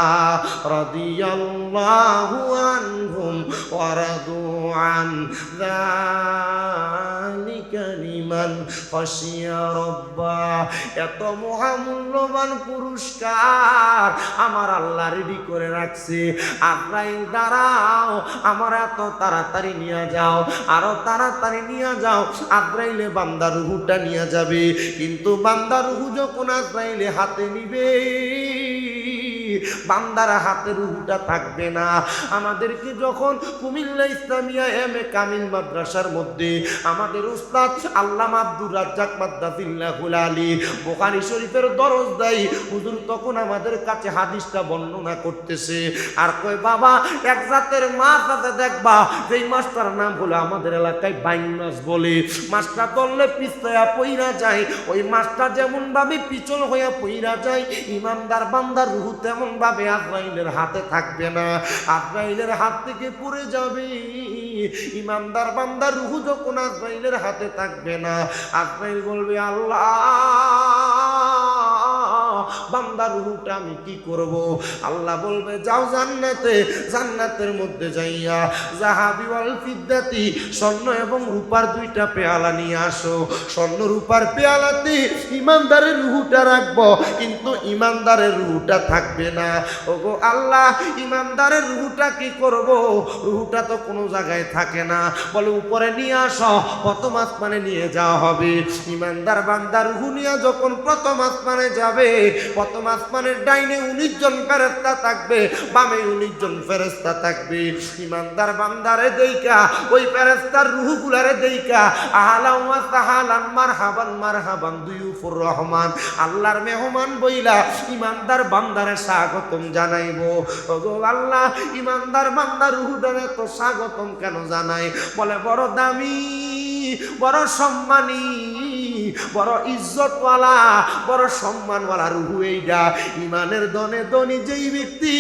রাদিয়াল্লাহু আনহুম ওয়া রাদু আন, যালিকা লিমান খাশিয়া রাব্বা। এত মহামূল্যবান পুরস্কার আমার আল্লাহ রেডি করে রাখছে। আজরাইল দাঁড়াও, আমার এত তাড়াতাড়ি নিয়ে যাও, আরো তাড়াতাড়ি নিয়ে যাও। আজরাইলে বান্দার রূহটা নিয়ে যাবে, কিন্তু বান্দার রূহ যখন আজরাইলে হাতে নিবে, বান্দার হাতে রূহটা থাকবে না। আমাদেরকে যখন কুমিল্লা ইসলামিয়া এম.এ কামিল মাদ্রাসার মধ্যে আমাদের উস্তাদ আল্লামা আব্দুর রাজ্জাক মাদ্দাজিল্লাহুল আলী বুখারী শরীফের দরজ দেয়, হুজুর তখন আমাদের কাছে হাদিসটা বর্ণনা করতেছে, আর কয় বাবা এক জাতের মাছ আছে দেখবা, যেই মাছটার নাম হলো আমাদের এলাকায় বাইন মাছ বলে। মাছটা ধরলে পিছয়া পইরা যায়, ওই মাছটা যেমন ভাবে পিছল হইয়া পইরা যায়, ইমানদার বান্দার রূহ তেমন ভাবে যাবে, আজরাইলের হাতে থাকবে না, আজরাইলের হাত থেকে পড়ে যাবে। ইমানদার বান্দার রূহ যখন আজরাইলের হাতে থাকবে না, আজরাইল বলবে আল্লাহ বান্দার রূহটা আমি কি করব? আল্লাহ বলবে যাও জান্নাতে, জান্নাতের মধ্যে যাইয়া যাহাবি ওয়াল ফিদ্দাতি, স্বর্ণ এবং রূপার দুইটা পেয়ালা নিয়ে আসো। স্বর্ণ রূপার পেয়ালাতে ইমানদারের রূহটা রাখবো, কিন্তু ইমানদারের রূহটা থাকবে না। ওগো আল্লাহ, ইমানদারের রূহটা কি করব? রূহটা তো কোনো জায়গায় থাকে না। বলে উপরে নিয়ে আসো, প্রথম আসমানে নিয়ে যাওয়া হবে। ইমানদার বান্দার রূহ নিয়ে যখন প্রথম আসমানে যাবে, প্রথম আসমানের ডাইনে 19 জন ফেরেশতা থাকবে, বামে 19 জন ফেরেশতা থাকবে। ইমানদার বান্দারে দেইকা, ওই ফেরেশতার রূহগুলারে দেইকা আহলান ওয়া সাহলান মারহাবান মারহাবান দুয়ুফুর রহমান, আল্লাহর মেহমান বইলা ইমানদার বান্দারে স্বাগতম জানাইবো। ওগো আল্লাহ, ইমানদার বান্দার রূহটারে তো স্বাগতম কেন জানাই? বলে বড় দামি, বড় সম্মানী, বড় ইজ্জতওয়ালা, বড় সম্মানওয়ালা রূহ এইটা। ইমানের দনে ধনী যেই ব্যক্তি,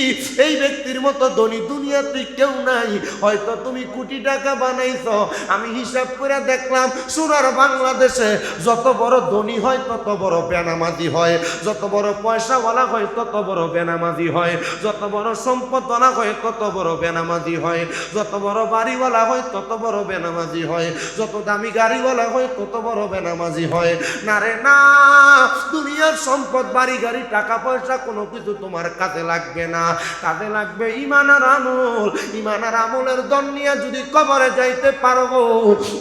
এই ব্যক্তির মতো ধনী দুনিয়াতে কেউ নাই। হয়তো তুমি কোটি টাকা বানাইছো, আমি হিসাব করে দেখলাম সোনার বাংলাদেশে যত বড় ধনী হয় তত বড় বেনামাজি হয়, যত বড় পয়সাওয়ালা হয় তত বড় বেনামাজি হয়, যত বড় সম্পদওয়ালা হয় তত বড় বেনামাজি হয়, যত বড় বাড়িওয়ালা হয় তত বড় বেনামাজি হয়, যত দামি গাড়িওয়ালা হয় তত বড় বেনামাজি হয়। না রে না, দুনিয়ার সম্পদ, বাড়ি গাড়ি, টাকা পয়সা কোনো কিছু তোমার কাজে লাগবে না। কাজে লাগবে ঈমান আর আমল। ঈমান আর আমলের দন নিয়ে যদি কবরে যাইতে পারো,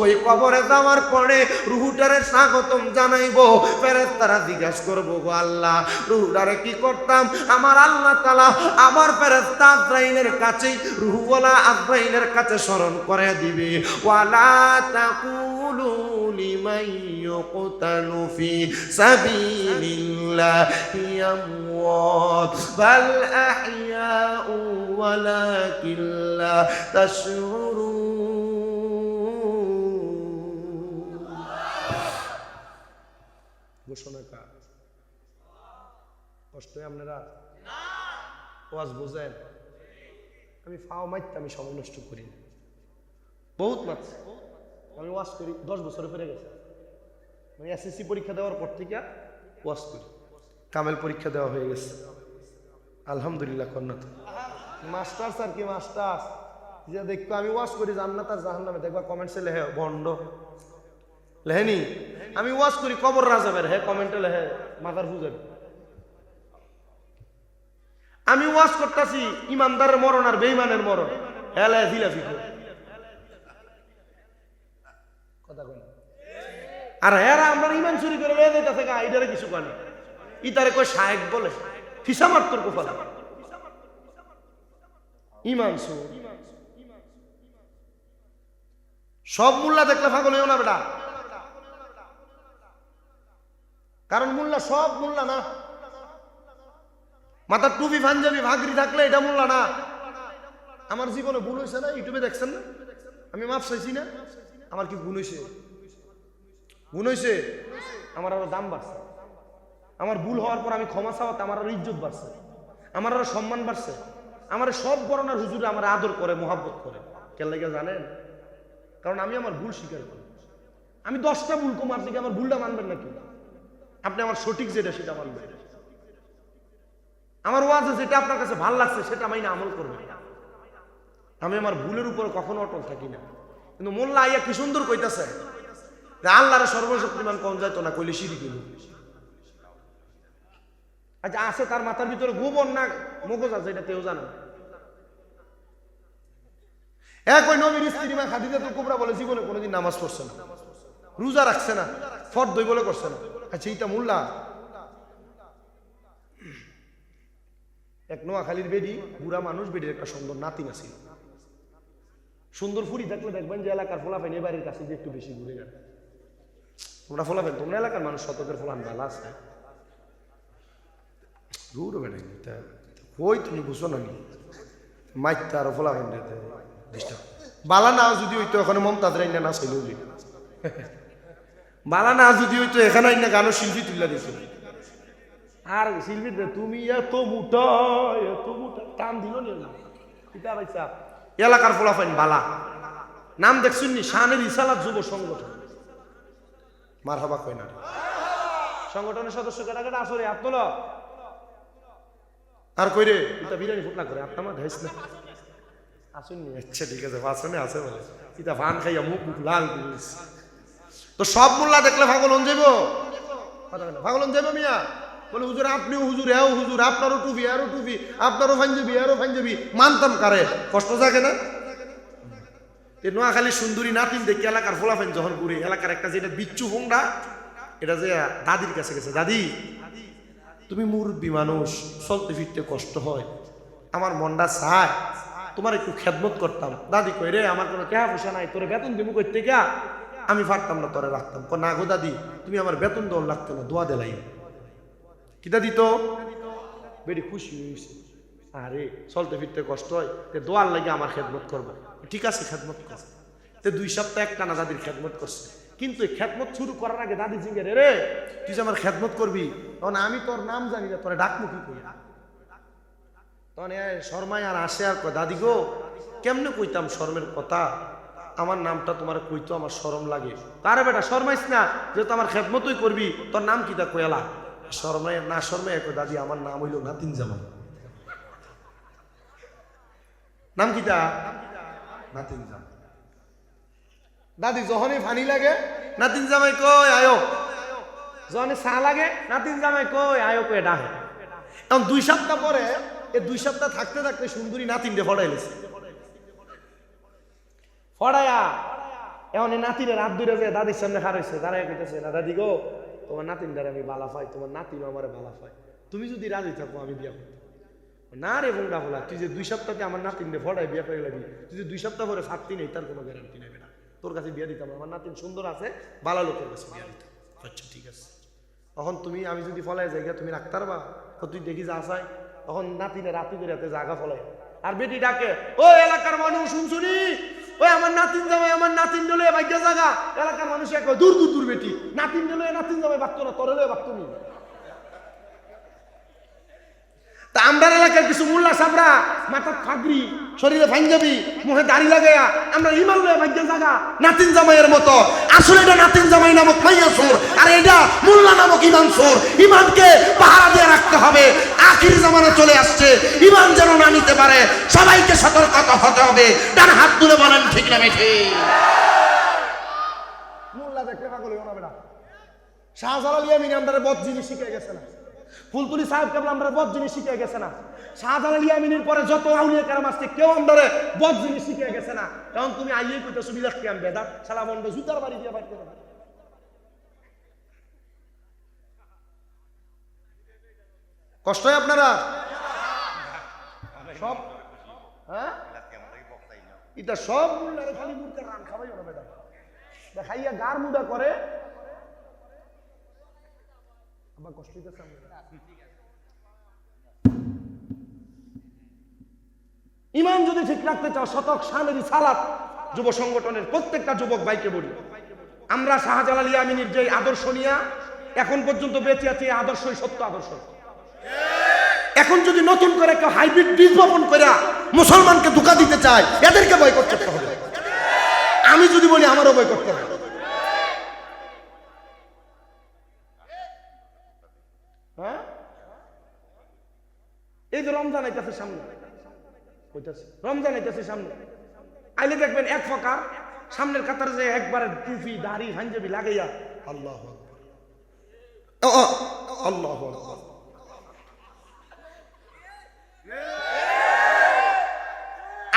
ওই কবরে যাওয়ার পরে রূহটারে স্বাগতম জানাইবো। ফেরেশতারা জিজ্ঞাসা করবো, গো আল্লাহ, রূহটারে কি করতাম? আমার আল্লাহ তাআলা আমার ফেরেশতা আজরাইলের কাছে, রূহওয়ালা আজরাইলের কাছে স্মরণ করে দিবে, ওয়ালা তাকুলু লিমান ইউকতালু ফি সাবিলিল্লাহি আমওয়াত বাল আহইয়াউ ওয়ালাকিন লা তাশউরুন। ঘোষণা কা কষ্ট হয় আপনারা ওয়াজ বোঝেন? আমি ফাও মাইতে আমি সময় নষ্ট করি না, বহুত মাত্র আমি ওয়াজ করি। 10 বছর ফিরে গেছে, আমি এসএসসি পরীক্ষা দেওয়ার পর থেকে ওয়াজ করি। কামেল পরীক্ষা দেওয়া হয়ে গেছে আলহামদুলিল্লাহ। কন্যাত মাস্টার স্যার কি মাস্টার যে দেখবো আমি ওয়াজ করি জান্নাত আর জাহান্নামে, দেখবা কমেন্টসে লেহে ভণ্ড লেহেনি। আমি ওয়াজ করি কবর রাজাবের, হ্যাঁ কমেন্টে লেহে মাথার বুঝাবে। আমি ওয়াজ করতেছি ইমানদারের মরণ আর বেঈমানের মরণ, হ্যাঁ লেহে জিলাফি কথা কয়। আর এরা আমরা ইমান চুরি করে লয়ে যাইতেছে গা, এটারে কিছু কয়, ইতারে কয় শায়েক বলে, ফিসা মারতর কোফালা ইমান চুর। সব মোল্লা দেখলে পাগল হইও না বেটা, কারণ মোল্লা সব মোল্লা না। মাথার টুপি পাঞ্জাবি ভাগরি থাকলে এটা মোল্লা না। আমার জীবনে ভুল হয়েছে না? ইউটিউবে দেখছেন না? আমি মাপ চাইছি না? আমার কি ভুল হয়েছে? ভুল হয়েছে, আমার আরো দাম বাড়ছে। আমার ভুল হওয়ার পর আমি ক্ষমা চাওয়াতে আমার আরো ইজ্জত বাড়ছে, আমার আরো সম্মান বাড়ছে। আমার সব বরণার হুজুরে আমার আদর করে, মোহাব্বত করে। কেন লাগে জানেন? কারণ আমি আমার ভুল স্বীকার করি। আমি 10টা ভুল কম, আপনি কি আমার ভুলটা মানবেন নাকি? আপনি আমার সঠিক যেটা সেটা মানবেন। আমার ওয়াজে যেটা আপনার কাছে ভালো লাগছে সেটা মাইনে আমল করবেন। আমি আমার ভুলের উপর কখনো অটল থাকি না। কিন্তু মোল্লা আইয়া কি সুন্দর কইতাছে, আল্লাহর সর্বশক্তিমান কোন যাইতো না কইলে শিরিক হইল। আচ্ছা আছে তার মাথার ভিতরে গোবর না মগজ আছে, এটা কেউ জানে না। এক ওই নবীর স্ত্রী মা খাদিজাতুল কুবরা বলে জীবনে কোনোদিন নামাজ পড়ছে না, রোজা রাখছে না, ফরদ দই বলে করছে না। আচ্ছা এইটা মোল্লা। এক নোয়াখালীর বেডি, বুড়া মানুষ, বেডির একটা সুন্দর নাতি আছে। সুন্দর ফুরি থাকলে দেখবেন যে এলাকার ফোলাফেন এ বাড়ির কাছে যে একটু বেশি ঘুরে যান। তোমরা ফোলাফেন, তোমরা এলাকার মানুষ শতকের ফোলান ভালো আছে। দূর বেড়াই কই তুমি বুঝো না নি মাইতে আরো ফোলাফেন ডিস্টার্ব বালা না যদি হইতো এখানে মমতাজ রাইনা না ছিল বালা না যদি হইতো এখানে আইনা গানের শিল্পী তুলে দিত। আর শিল্পী তুমি এত মোটা টান দিল নি কিতা ভাইসা এলাকার ফলাফাইন বালা নাম দেখছেন নি শানের ইসালাত যুব সংগঠন মারহাবা কই না সংগঠনের সদস্য কেটা কেটা আসরে হাত তোলো আর কই রে এটা বিরিয়ানি ফুটলা করে আপনার মা ধাইস না আসুন নি আচ্ছা ঠিক আছে বাসনে আছে বলে এটা ভান খাইয়া মুখ লাল করিস তো সব মোল্লা দেখলে পাগল হন যাইব কথা না পাগল হন যাইব মিয়া বলে হুজুর আপনিও হুজুর এও হুজুর আপনারও টুপি আরও টুপি আপনারও পাঞ্জাবি আরও পাঞ্জাবি মানতাম কারে কষ্ট থাকে না এই নোয়াখালী সুন্দরী নাতিন দেখি এলাকার ফোলাফাইন যখন ঘুরে এলাকার একটা যেটা বিচ্ছু হোংডা এটা যে দাদির কাছে গেছে দাদি তুমি মুরব্বী মানুষ চলতে ফিরতে কষ্ট হয় আমার মনটা চায় তোমার একটু খেদমত করতাম দাদি কই রে আমার কোনো টাকা পয়সা নাই তোরে বেতন দিব কই থেকে আমি পারতাম না তোরে রাখতাম না গো দাদি তুমি আমার বেতন দেওয়ার লাগতো না দোয়া দেলাই কিতা দিত বেড়ি খুশি হয়েছে আরে চলতে ফিরতে কষ্ট হয় তে দোয়ার লাগে আমার খেদমত করবো ঠিক আছে খেদমত কর তে 2 সপ্তাহ একটানা দাদির খেদমত করছে কিন্তু এই খেদমত শুরু করার আগে দাদি জিঙ্গে রে তুই যে আমার খেদমত করবি তখন আমি তোর নাম জানি না তোরে ডাকবো কি কই তখন শর্মায় আর আসে আর দাদি গো কেমনে কইতাম শর্মের কথা আমার নামটা তোমার কইতো আমার শরম লাগে তারে বেটা শর্মাইস না যেহেতু আমার খেদমতই করবি তোর নাম কিতা কইলা শর্মায় না শর্মায় কই দাদি আমার নাম হইল নাতিন জামাই নাম কিতা নাতিন জামাই দাদি যখনই ফানি লাগে নাতিন জামাই কই আয়ো যখনই চা লাগে নাতিন জামাই কই আয়ো কই ডাকে এখন 2 সপ্তাহ পরে এই 2 সপ্তাহ থাকতে থাকতে সুন্দরী নাতিনরে ফড়াইলেছে ফড়াইয়া এখন এই নাতিনের হাত ধরে যে দাদির সামনে খারাইছে দাঁড়ায় কইতেছে না দাদি গো তোমার নাতিনটারে আমি বালা পাই তোমার নাতিন আমারে বালা পাই তুমি যদি রাজি থাকো আমি বিয়া করতে না রে বংডা বলা তুই যে 2 সপ্তাহে আমার নাতিনরে ফড়াই বিয়া করে লাগবি তুই যে 2 সপ্তাহ পরে ফাটতি নেই তার কোনো গ্যারান্টি নেই বেটা তোর কাছে বিয়া দিতাম আমার নাতিন সুন্দর আছে বালা লোকের কাছে বিয়া দিতাম আচ্ছা ঠিক আছে তখন তুমি আমি যদি ফলাই যাই তুমি রাখতে পারবা তো তুই দেখি যা চাই তখন নাতিনে রাতি করে হাতে জাগা ফলাই আর বেটি ডাকে ও এলাকার মানুষ শুনছুনি ওই আমার নাতিন জামাই আমার নাতিন দলে ভাগ্য জাগা এলাকার মানুষ এক দূর দূর দূর বেটি নাতিন দলে নাতিন জামাই বাঁচতো না তোর হলে বাঁচতো নি তা আমরা এলাকার কিছু মোল্লা সাবরা মাথার ফাগরি শরীরে পাঞ্জাবি মুখে দাড়ি লাগাইয়া আমরা ইমান লয়ে ভাগ্য জাগা নাতিন জামাইয়ের মতো আসলে এটা নাতিন জামাই নামক মাইয়া সুর আর এটা মোল্লা নামক ইমান সুর ইমানকে পাহারা দিয়ে রাখতে হবে আখির জামানা চলে আসছে ইমান যেন না নিতে পারে সবাইকে সতর্কতা হতে হবে ডান হাত তুলে বলেন ঠিক না বেঠি মোল্লা দেখলে পাগল হইও না বেটা শাহজালাল ইয়ামিনী আমরা বদ জিনিস শিখে গেছে না ফুলতুলি সাহেব কেবল আমরা বদ জিনিস শিখে গেছে না শাহজালাল ইয়ামিনীর পরে যত আউলিয়া কেরাম আসছে কেউ আমরা বদ জিনিস শিখে গেছে না কারণ তুমি আইয়ে কইতেছো বিলাস কি আমি বেদা সালা বন্ধ জুতার বাড়ি দিয়ে বাইতে পারবে কষ্ট হয় আপনারা সব হ্যাঁ এটা সব মুল্লারে খালি মুখে রান খাওয়াই না বেটা দেখাইয়া গার মুডা করে আবার কষ্ট হইতেছে ইমান যদি ঠিক রাখতে চাও শতক শানেরই সালাত যুব সংগঠনের প্রত্যেকটা যুবক ভাইকে বলি আমরা শাহজালাল ইয়ামিনীর যে আদর্শ নিয়া এখন পর্যন্ত বেঁচে আছে এই আদর্শই সত্য আদর্শ এখন যদি নতুন করে কেউ হাইব্রিড বীজ বপন করে মুসলমানকে ধোঁকা দিতে চায় এদেরকে বয়কট করতে হবে আমি যদি বলি আমারও বয়কট করতে হবে হ্যাঁ এই যে রমজান আইতাছে সামনে রমজান আইতাছে সামনে আইলে দেখবেন এক ফকার সামনের কাতারে যে একবারে টুপি দাড়ি পাঞ্জাবি লাগাইয়া আল্লাহু আকবার আল্লাহু আকবার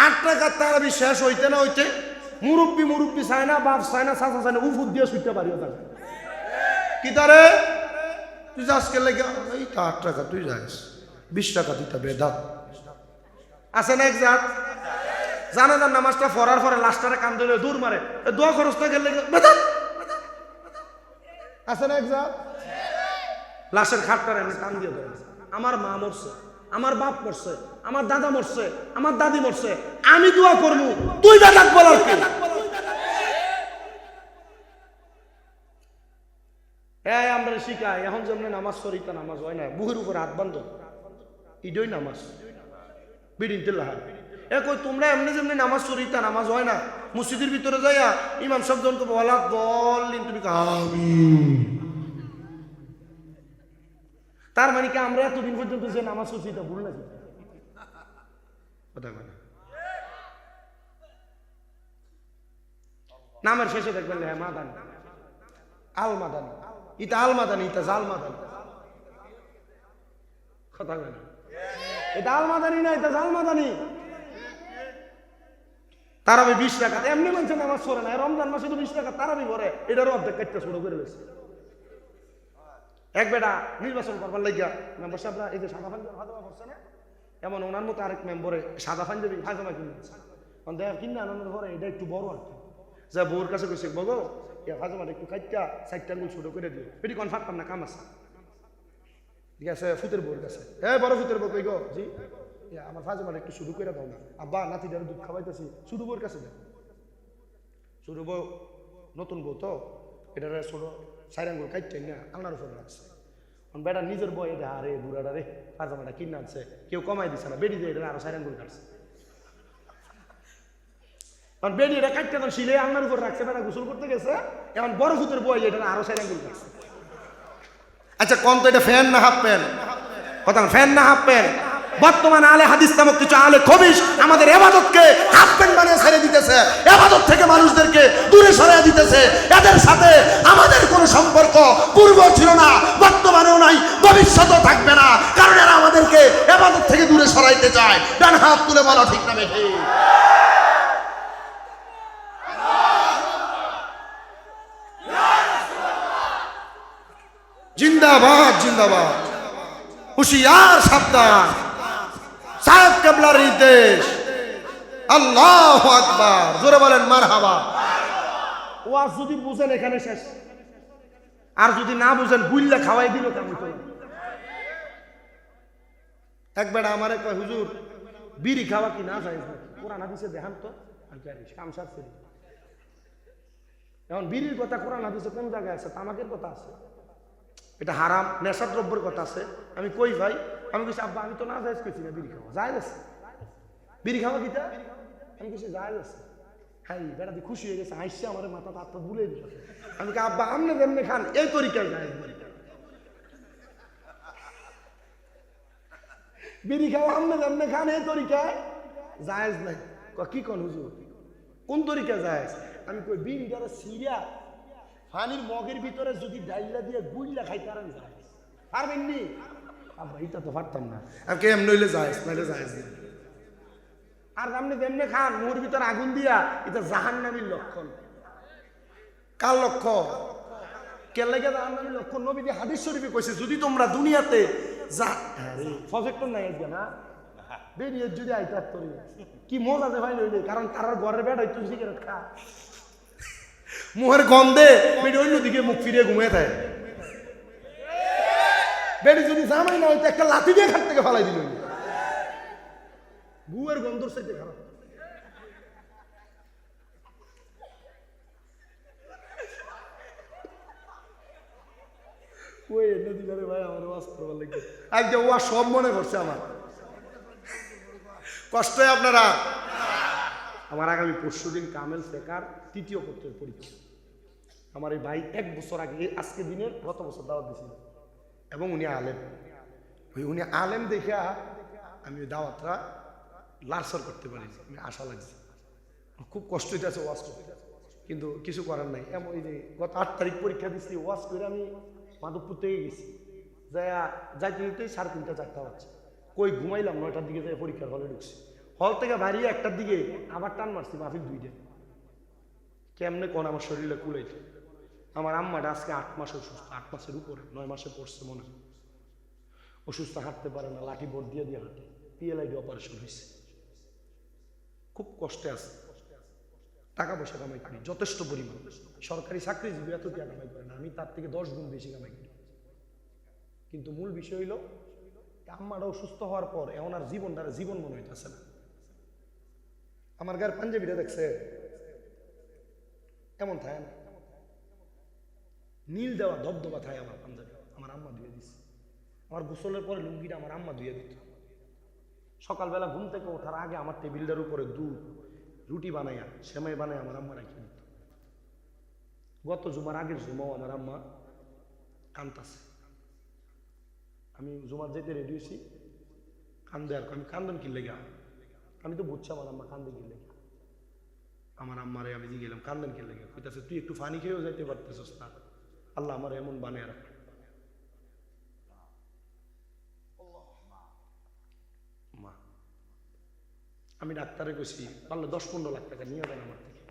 8 টাকা তারাবি শেষ হইতে না হইতে মুরব্বি চায় না বাপ চায় না চাচা চায় না উফুদ দিয়ে শুইতে পারিও তার কি তারে তুই আজকে লেগে এই 8 টাকা তুই যাস 20 টাকা দিতে বেদাত আছে না এক জাত জানাজার নামাজটা পড়ার পরে লাস্টারে কান ধরে দূর মারে দোয়া খরচ না গেলে বেদাত আছে না এক জাত লাশের খাটটারে আমি কান দিয়ে ধরে আমার মা মরছে আমার বাপ মরছে আমার দাদা মরছে আমার দাদি মরছে আমি দোয়া করবো তুই বেদাত বলার কি এই আমরা শিখায় এখন যেমন নামাজ সরিতা নামাজ হয় না, বুকের উপরে হাত বান্ধ, ইডই নামাজ বিডিনতে লাহার। কই তোমরা এমনি যেমনি নামাজ সরিতা নামাজ হয় না, মসজিদের ভিতরে যাইয়া ইমাম সাহেব যখন বলা দলিন তুমি আমিন, তার মানে কি আমরা এতদিন পর্যন্ত যে নামাজ পড়ছি এটা ভুল নাকি? কথা বলে নামের শেষে দেখবেন হ্যাঁ মাদানি, আল মাদানি, ইটা আল মাদানি, ইটা জাল মাদানি। কথা বলে এটা আল মাদানি না, এটা জাল মাদানি। তারাবি 20 টাকা এমনি মানুষ নামাজ পড়ে না, রমজান মাসে তো 20 টাকা তারাবি পড়ে, এটারও অর্ধেক কাটতে শুরু করে দিয়েছে। এক বেটা নির্বাচন করবার লাগিয়া মেম্বার সাহেবরা এই যে সাদা পাঞ্জাবি হাজামা করছে না, এমন ওনার মতো আরেক মেম্বরে সাদা পাঞ্জাবি হাজামা কিনেছে, দেখ কিনে আনন্দ করে এটা একটু বড় আর কি, যা বউর কাছে গেছে বগো হাজামাটা একটু কাটটা 4টা আঙ্গুল ছোট করে দিও, এটি কোন ফাটতাম না কাম আছে। ঠিক আছে ফুতের বউর কাছে, বড় ফুতের বউ কই গো জি আমার হাজামাটা একটু শুরু করে দাও না, আব্বা নাতিটার দুধ খাওয়াইতেছি, শুধু বউর কাছে দেয়। শুধু বউ নতুন বউ তো এটার ছোট 4 আঙ্গুল কাটটাই না আলনার উপরে রাখছে। বেটা নিজের বই এটা আরে বুড়াটা রে পাজামাটা কিনে আনছে, কেউ কমাই দিচ্ছে না, বেড়ি দিয়ে এটা আরো 4 আঙ্গুল কাটছে। কারণ বেড়ি এটা কাটতে তখন শিলে আলনার উপর রাখছে, বেটা গোসল করতে গেছে, এখন বড় ফুতের বই এটা আরো 4 আঙ্গুল কাটছে। আচ্ছা কোন তো এটা ফ্যান না হাফ প্যান্ট? কথা ফ্যান না হাফ প্যান্ট? বর্তমানে আলে হাদিস নামক কিছু আলে খবিশ আমাদের ইবাদতকে হাফ প্যান্ট বানিয়ে ছেড়ে দিতেছে, ইবাদত থেকে মানুষদেরকে দূরে সরিয়ে দিতেছে। এদের সাথে আমাদের কোনো সম্পর্ক পূর্ব ছিল না, বর্তমানেও নাই, ভবিষ্যতেও থাকবে না, কারণ এরা আমাদেরকে ইবাদত থেকে দূরে সরাইতে চায়। ডান হাত তুলে বলো ঠিক না বেঠিক? জিন্দাবাদ জিন্দাবাদ, হুশিয়ার সাবধান, সাহেব কেবলার নির্দেশ। আল্লাহু আকবার, জোরে বলেন মারহাবা। ওয়াজ যদি বুঝেন এখানে শেষ, আর যদি না বুঝেন বুইল্লা খাওয়াই দিল কেমন তো। একবার আমারে কয় হুজুর বিড়ি খাওয়া কি না যায়? কোরআন হাদিসে দেখান তো। কামসার ফেরি এখন বিড়ির কথা কোরআন হাদিসে কোন জায়গায় আছে? তামাকের কথা আছে, এটা হারাম, নেশা দ্রব্যের কথা আছে। আমি কই ভাই, আমি কিছু আব্বা আমি তো না যাইজ কইছি না, বিড়ি খাওয়া যায় আছে, বিড়ি খাওয়া কিটা? আমি কিছু যায় আছে। হ্যাঁ বেটা দিয়ে খুশি হয়ে গেছে, হাসছে আমার মাথা তার বুলে দিল। আমি আব্বা আমনে যেমনি খান এই তরিকায় যায়, বিড়ি খাওয়া আমনে যেমনি খান এই তরিকায় জায়েজ নাই। কি কোন হুজুর কোন তরিকা জায়েজ? আমি কই বিড়িটারে সিরিয়া পানির মগের ভিতরে যদি ডাইলা দিয়ে গুইলা খাইতে আর আমি জায়েজ পারবেন নি? আব্বা এটা তো পারতাম না। আমি কে এমনি হইলে জায়েজ, নাইলে জায়েজ না। আর আপনি যেমনি খান মুহর ভিতরে আগুন দিয়া, এটা জাহান্নামীর লক্ষণ। কার লক্ষণ? কে লাগে জাহান্নামীর লক্ষণ? নবী যে হাদিস শরীফে কইছে যদি তোমরা দুনিয়াতে প্রজেক্টর নাই আজকে না বেরিয়ে যদি আইতার তরি কি মজা আছে ভাই লইলে, কারণ তার ঘরের বেড়াই তুই সিগারেট খা, মুহের গন্ধে বেড়ি অন্যদিকে মুখ ফিরিয়ে ঘুমিয়ে থাকে। বেড়ি যদি জামাই না হইতো একটা লাঠি দিয়ে খাট থেকে ফালাই দিল, গুয়ের গন্ধর সাইতে খারাপ। ওই নদী করে ভাই আমার ওয়াজ করবার লাগবে আজকে, ওয়া সব মনে করছে আমার কষ্ট। আপনারা আমার আগামী পরশুদিন কামেল ফেকার 3য় পত্রের পরীক্ষা। আমার এই ভাই 1 বছর আগে আজকে দিনের গত বছর দাওয়াত দিয়েছিল, এবং উনি আলেম। উনি আলেম দেখা আমি দাওয়াতটা লারসর করতে পারি, আমি আশা লাগছে, খুব কষ্ট হইতেছে ওয়াজ করতে, কিন্তু কিছু করার নাই। এমন এই যে গত 8 তারিখ পরীক্ষা দিচ্ছি, ওয়াজ করে আমি মাধবপুর থেকে গেছি, যাইতে যেতেই 3:30 4টা হচ্ছে। কই ঘুমাইলাম, 9টার দিকে যাই পরীক্ষার হলে ঢুকছি, হল থেকে বাড়িয়ে 1টার দিকে আবার টান মারছি মাহফিল 2টা। কেমনে কোন আমার শরীরে কুলাইতো। আমার আম্মাটা আজকে 8 মাস অসুস্থ, 8 মাসের উপরে, 9 মাসে পড়ছে মনে হয়, অসুস্থ, হাঁটতে পারে না, লাঠি বোর্ড দিয়ে দিয়ে হাঁটে, PLID অপারেশন হয়েছে, খুব কষ্টে আছে। টাকা পয়সা কামাই করি যথেষ্ট পরিমাণ, সরকারি চাকরিজীবী এত টাকা কামাই করে না, আমি তার থেকে 10 গুণ বেশি কামাই করি। কিন্তু মূল বিষয় হইল আম্মাটা অসুস্থ হওয়ার পর এখন আর জীবনটারে জীবন মনে হইতেছে না। আমার গায়ের পাঞ্জাবিটা দেখছে এমন থাকে না, নীল দেওয়া ধবধবা থাকে আমার পাঞ্জাবি, আমার আম্মা ধুয়ে দিচ্ছে। আমার গোসলের পরে লুঙ্গিটা আমার আম্মা ধুয়ে দিত। সকালবেলা ঘুম থেকে ওঠার আগে আমার টেবিলটার উপরে দুধ, রুটি বানাইয়া, সেমাই বানাই আমার আম্মা রাখি দিত। গত জুমার আগের জুমাও আমার আম্মা কান্দাছে। আমি জুমার যেতে রেডি হয়েছি, কান্দে আর আমি কান্দন কি লেগা, আমি তো বুঝছি আমার আম্মা কান্দে কি লেগা। আমার আম্মারে আমি দিয়ে গেলাম কান্দন কি লেগে, কইতাছে তুই একটু ফানি খেয়েও যাইতে পারতেছিস না, আল্লাহ আমার এমন বানিয়ে রাখ। মা, আমি ডাক্তারে কইছি পারলে 10-15 লাখ টাকা নিয়ে দেন আমার থেকে,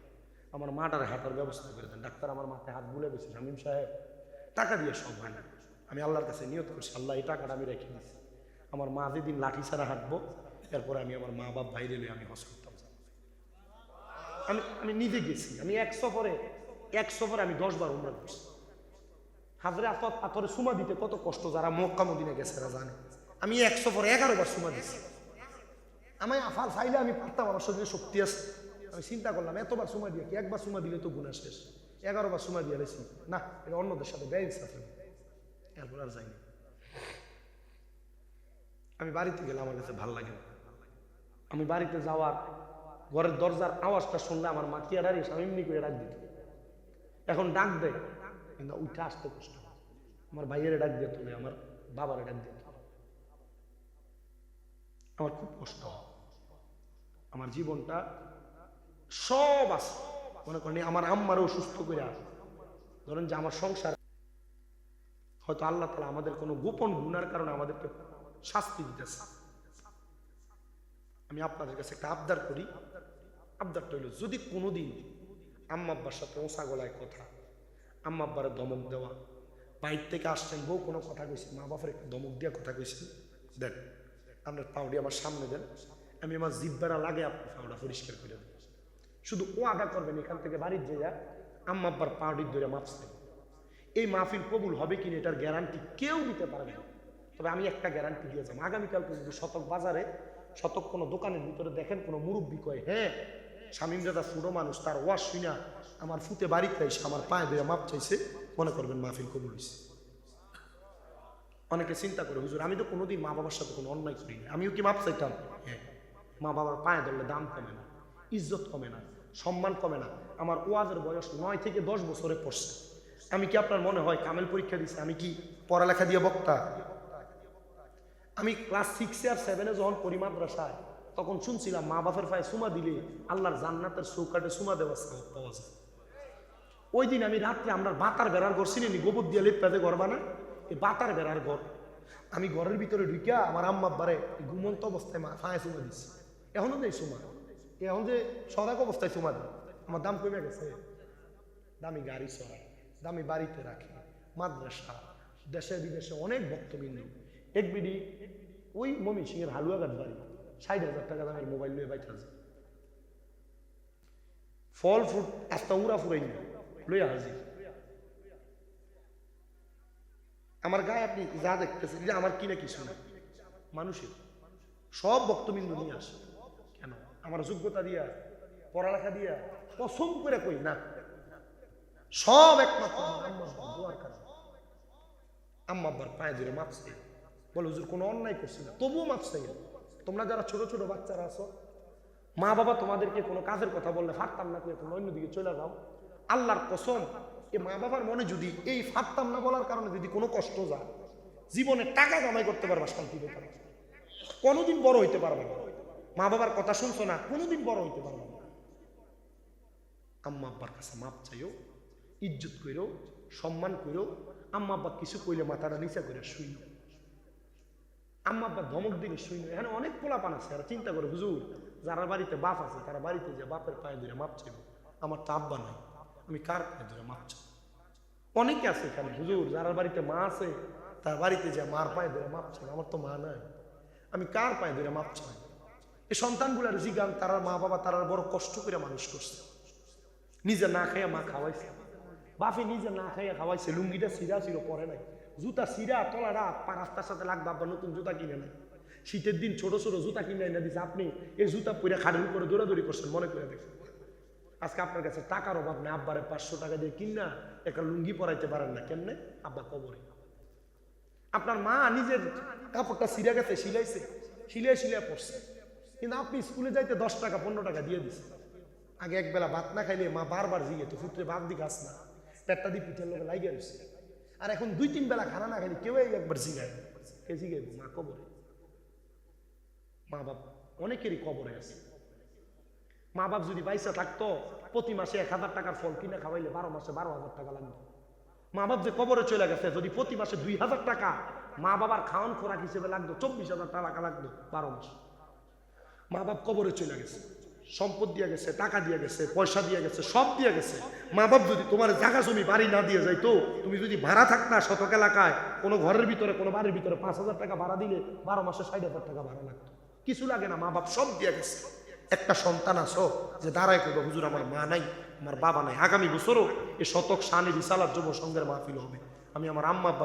আমার মাটার হাঁটার ব্যবস্থা করে দেন। ডাক্তার আমার মাথায় হাত বুলে গেছে, শামীম সাহেব টাকা দিয়ে সব হয় না। আমি আল্লাহর কাছে নিয়ত করছি, আল্লাহ এই টাকাটা আমি রেখে দিচ্ছি, আমার মা যেদিন লাঠি ছাড়া হাঁটবো এরপরে আমি আমার মা বাপ বাইরে নিয়ে আমি হজ করতাম। আমি নিজে গেছি, আমি এক সফরে আমি 10 বার উমরা করছি। হাজরে আসওয়াদ পাথরে সুমা দিতে কত কষ্ট, যারা মক্কা মদিনা গেছে তারা জানে। আমি এক সফরে 11 বার সুমা দিছি। আমি আফাল চাইলে আমি পারতাম, আমার শরীরে শক্তি আছে। আমি চিন্তা করলাম এতবার সুমা দিয়ে কি, একবার সুমা দিলে তো গুনাহ শেষ, 11 বার সুমা দিয়ে রেছি না, এটা অন্যদের সাথে বেইনসাফ। এরপর আর যাইনি। আমি বাড়িতে গেলে আমার কাছে ভাল লাগে না। আমি বাড়িতে যাওয়ার ঘরের দরজার আওয়াজটা শুনলে আমার মা কি দাঁড়িয়ে এমনি করে ডাক দিত। এখন ডাক দেয় কিন্তু উঠে আসতে কষ্ট, আমার ভাইয়ের ডাক দিয়ে তোলে, আমার বাবার ডাক দিয়ে তোলে, আমার খুব কষ্ট। আমার জীবনটা সব আছে, মনে করেন আমার আম্মারও সুস্থ করে আসে। ধরেন যে আমার সংসার হয়তো আল্লাহ তাআলা আমাদের কোনো গোপন গুনার কারণে আমাদেরকে শাস্তি দিতেছে। আমি আপনাদের কাছে একটা আবদার করি, আবদারটা হইল যদি কোনোদিন আম্মা আব্বার সাথে ওসা গলায় কথা, আম্মা আব্বারে ধমক দেওয়া, বাইর থেকে আসছেন বউ কোনো কথা কইছে, মা বাপের একটা ধমক দিয়া কথা কইছেন, দেন আপনার পাউডি আমার সামনে দেন, আমি আমার জিব্বারা লাগে আপনার পাউডা পরিষ্কার করে দেন। শুধু ও আদা করবেন এখান থেকে বাড়ির যাইয়া আম্মা আব্বার পাউডির ধরে মাপছে। এই মাহফিল কবুল হবে কিনা এটার গ্যারান্টি কেউ দিতে পারবে না, তবে আমি একটা গ্যারান্টি দিয়ে যাবো, আগামীকালকে যদি শতক বাজারে শতক কোনো দোকানের ভিতরে দেখেন কোনো মুরব্বী কয় হ্যাঁ শামীম দাদা ছোট মানুষ, তার ওয়াজ শুনা আমার ফুতে বাড়িতে এসে আমার পায়ে ধরে মাপ চাইছে, মনে করবেন মাহফিল কবুল হয়েছে। অনেকে চিন্তা করে হুজুর আমি তো কোনোদিন মা বাবার সাথে কোনো অন্যায় করিনি, আমিও কি মাপ চাইতাম? হ্যাঁ, মা বাবার পায়ে ধরলে দাম কমে না, ইজ্জত কমে না, সম্মান কমে না। আমার ওয়াজের বয়স 9 থেকে 10 বছরে পড়ছে। আমি কি আপনার মনে হয় কামেল পরীক্ষা দিচ্ছে আমি কি পড়ালেখা দিয়ে বক্তা? আমি ক্লাস 6 আর 7 যখন পড়ি মাদ্রাসায় তখন শুনছিলাম মা বাপের পায়ে সুমা দিলে আল্লাহর জান্নাতের চৌকাঠে সুমা দেওয়া পাওয়া যায়। ওই দিন আমি রাত্রে আমরা বাতার বেড়ার ঘর চিনি গোবর দিয়ে লেপাতে ঘর বানা, এই বাতার বেড়ার ঘর আমি ঘরের ভিতরে ঢুকিয়া আমার আম্মা আব্বারে ঘুমন্ত অবস্থায় পায়ে সুমা দিচ্ছি। এখনো দেয় সুমা, এখন যে সদাক অবস্থায় সুমা দেয়, আমার দাম কমে গেছে, দামি গাড়ি চড়াই, দামি বাড়িতে রাখি, মাদ্রাসা, দেশে বিদেশে অনেক ভক্তবিন্দু। এক বিডি ওই মমি সিং এর হালুয়াঘাট বাড়ি, 60,000 টাকা দামের মোবাইল নিয়ে বাইতে আছে, ফল ফ্রুট আস্তা উড়া ফুরাই লইয়া হাজির। আমার গায়ে আপনি যা দেখতেছেন যে আমার কিনা কিছু না, মানুষের সব ভক্তবিন্দু নিয়ে আসে। কেন? আমার যোগ্যতা দিয়া, পড়ালেখা দিয়া, পছন্দ করে কই না, সব একমাত্র দোয়ার কারণে। আম্মা আব্বার পায়ে ধরে মাপ চাই, বলে হুজুর কোনো অন্যায় করছি না, তবুও মাপ চাই। তোমরা যারা ছোট ছোট বাচ্চারা আছো, মা বাবা তোমাদেরকে কোনো কাজের কথা বললে ফারতাম না করে তোমরা অন্যদিকে চলে যাও, আল্লাহর কসম এ মা বাবার মনে যদি এই ফারতাম না বলার কারণে যদি কোনো কষ্ট যায়, জীবনে টাকা কামাই করতে পারবা, শান্তি পেতে পারবা, কোনোদিন বড় হইতে পারবে না। মা বাবার কথা শুনছো না, কোনোদিন বড় হইতে পারবে না। আম্মা আব্বার কাছে মাপ চাইও, ইজ্জত কইরো, সম্মান কইরো। আম্মা আব্বা কিছু কইলে মাথাটা নিচা করে শুইল, আম্মা আব্বা ধমক দিলে শুইল। এখানে অনেক পোলাপান আছে আর চিন্তা করে হুজুর যারা বাড়িতে বাপ আছে তারা বাড়িতে যে বাপের পায়ে ধরে মাপ চাইব, আমার তো আব্বা নাই, আমি কার পায়ে ধরে মাপ চাই? অনেকে আছে এখানে হুজুর যারা বাড়িতে মা আছে তার বাড়িতে যে মার পায়ে ধরে মাপ চাই, আমার তো মা নাই, আমি কার পায়ে ধরে মাপ চাই? এই সন্তানগুলার জিগান, তারা মা বাবা তারা বড় কষ্ট করে মানুষ করছে, নিজে না খাইয়া মা খাওয়াইছে, বাপে নিজে না খাইয়া খাওয়াইছে, লুঙ্গিটা সিরা ছিল পরে নাই, জুতা সিরা তলারা রাস্তার সাথে লাগবে, আব্বা নতুন জুতা কিনে নাই, শীতের দিন ছোট ছোট জুতা কিনে এনে দিচ্ছে, আপনি এই জুতা পরে খাটের উপরে দৌড়াদৌড়ি করছেন, মনে করে দেখেন আজকে আপনার কাছে টাকার অভাব নেই, আব্বারে 500 টাকা দিয়ে কিনা একটা লুঙ্গি পরাইতে পারেন না, কেমনে? আব্বা কবরে। আপনার মা নিজের কাপড়টা ছিঁড়ে গেছে, সিলাইছে, সিলাই পড়ছে, কিন্তু আপনি স্কুলে যাইতে 10 টাকা 15 টাকা দিয়ে দিছে। আগে একবেলা ভাত না খাইলে মা বারবার জিগে, তো পুত্রে ভাত দি খাস না, পেটটা দিয়ে পিঠের লোকে লাগিয়ে রয়েছে। আর এখন 2-3 বেলা খানা না খাইলে কেউ একবার জিগায়, কে জিগাইব? মা কবরে। মা বাপ অনেকেরই কবরে আছে। মা বাপ যদি পয়সা থাকতো প্রতি মাসে 1000 টাকার ফল কিনে খাওয়াইলে 12 মাসে 12,000 টাকা লাগতো। মা বাপ যে কবরে চলে গেছে, যদি প্রতি মাসে 2000 টাকা মা বাবার খাওয়ান খোরাক হিসেবে লাগতো, 24,000 টাকা লাগতো 12 মাস। মা বাপ কবরে চলে গেছে, সম্পদ দিয়ে গেছে, টাকা দিয়ে গেছে, পয়সা দিয়ে গেছে, সব দিয়ে গেছে। মা বাপ যদি তোমার জায়গা জমি বাড়ি না দিয়ে যাইতো, তুমি যদি ভাড়া থাকতা শতক এলাকায় কোনো ঘরের ভিতরে কোনো বাড়ির ভিতরে 5,000 টাকা ভাড়া দিলে 12 মাসে 60,000 টাকা ভাড়া লাগতো। কিছু লাগে না, মা বাপ সব দিয়ে গেছে। একটা সন্তান আসো যে দাঁড়ায় করবো, হুজুর আমার মা নাই, আমার বাবা নাই। আগামী বছরও এই শতক শানে রিসালাত যুব সংঘের মাহফিল হবে, আমি আমার আম্মা আব্বা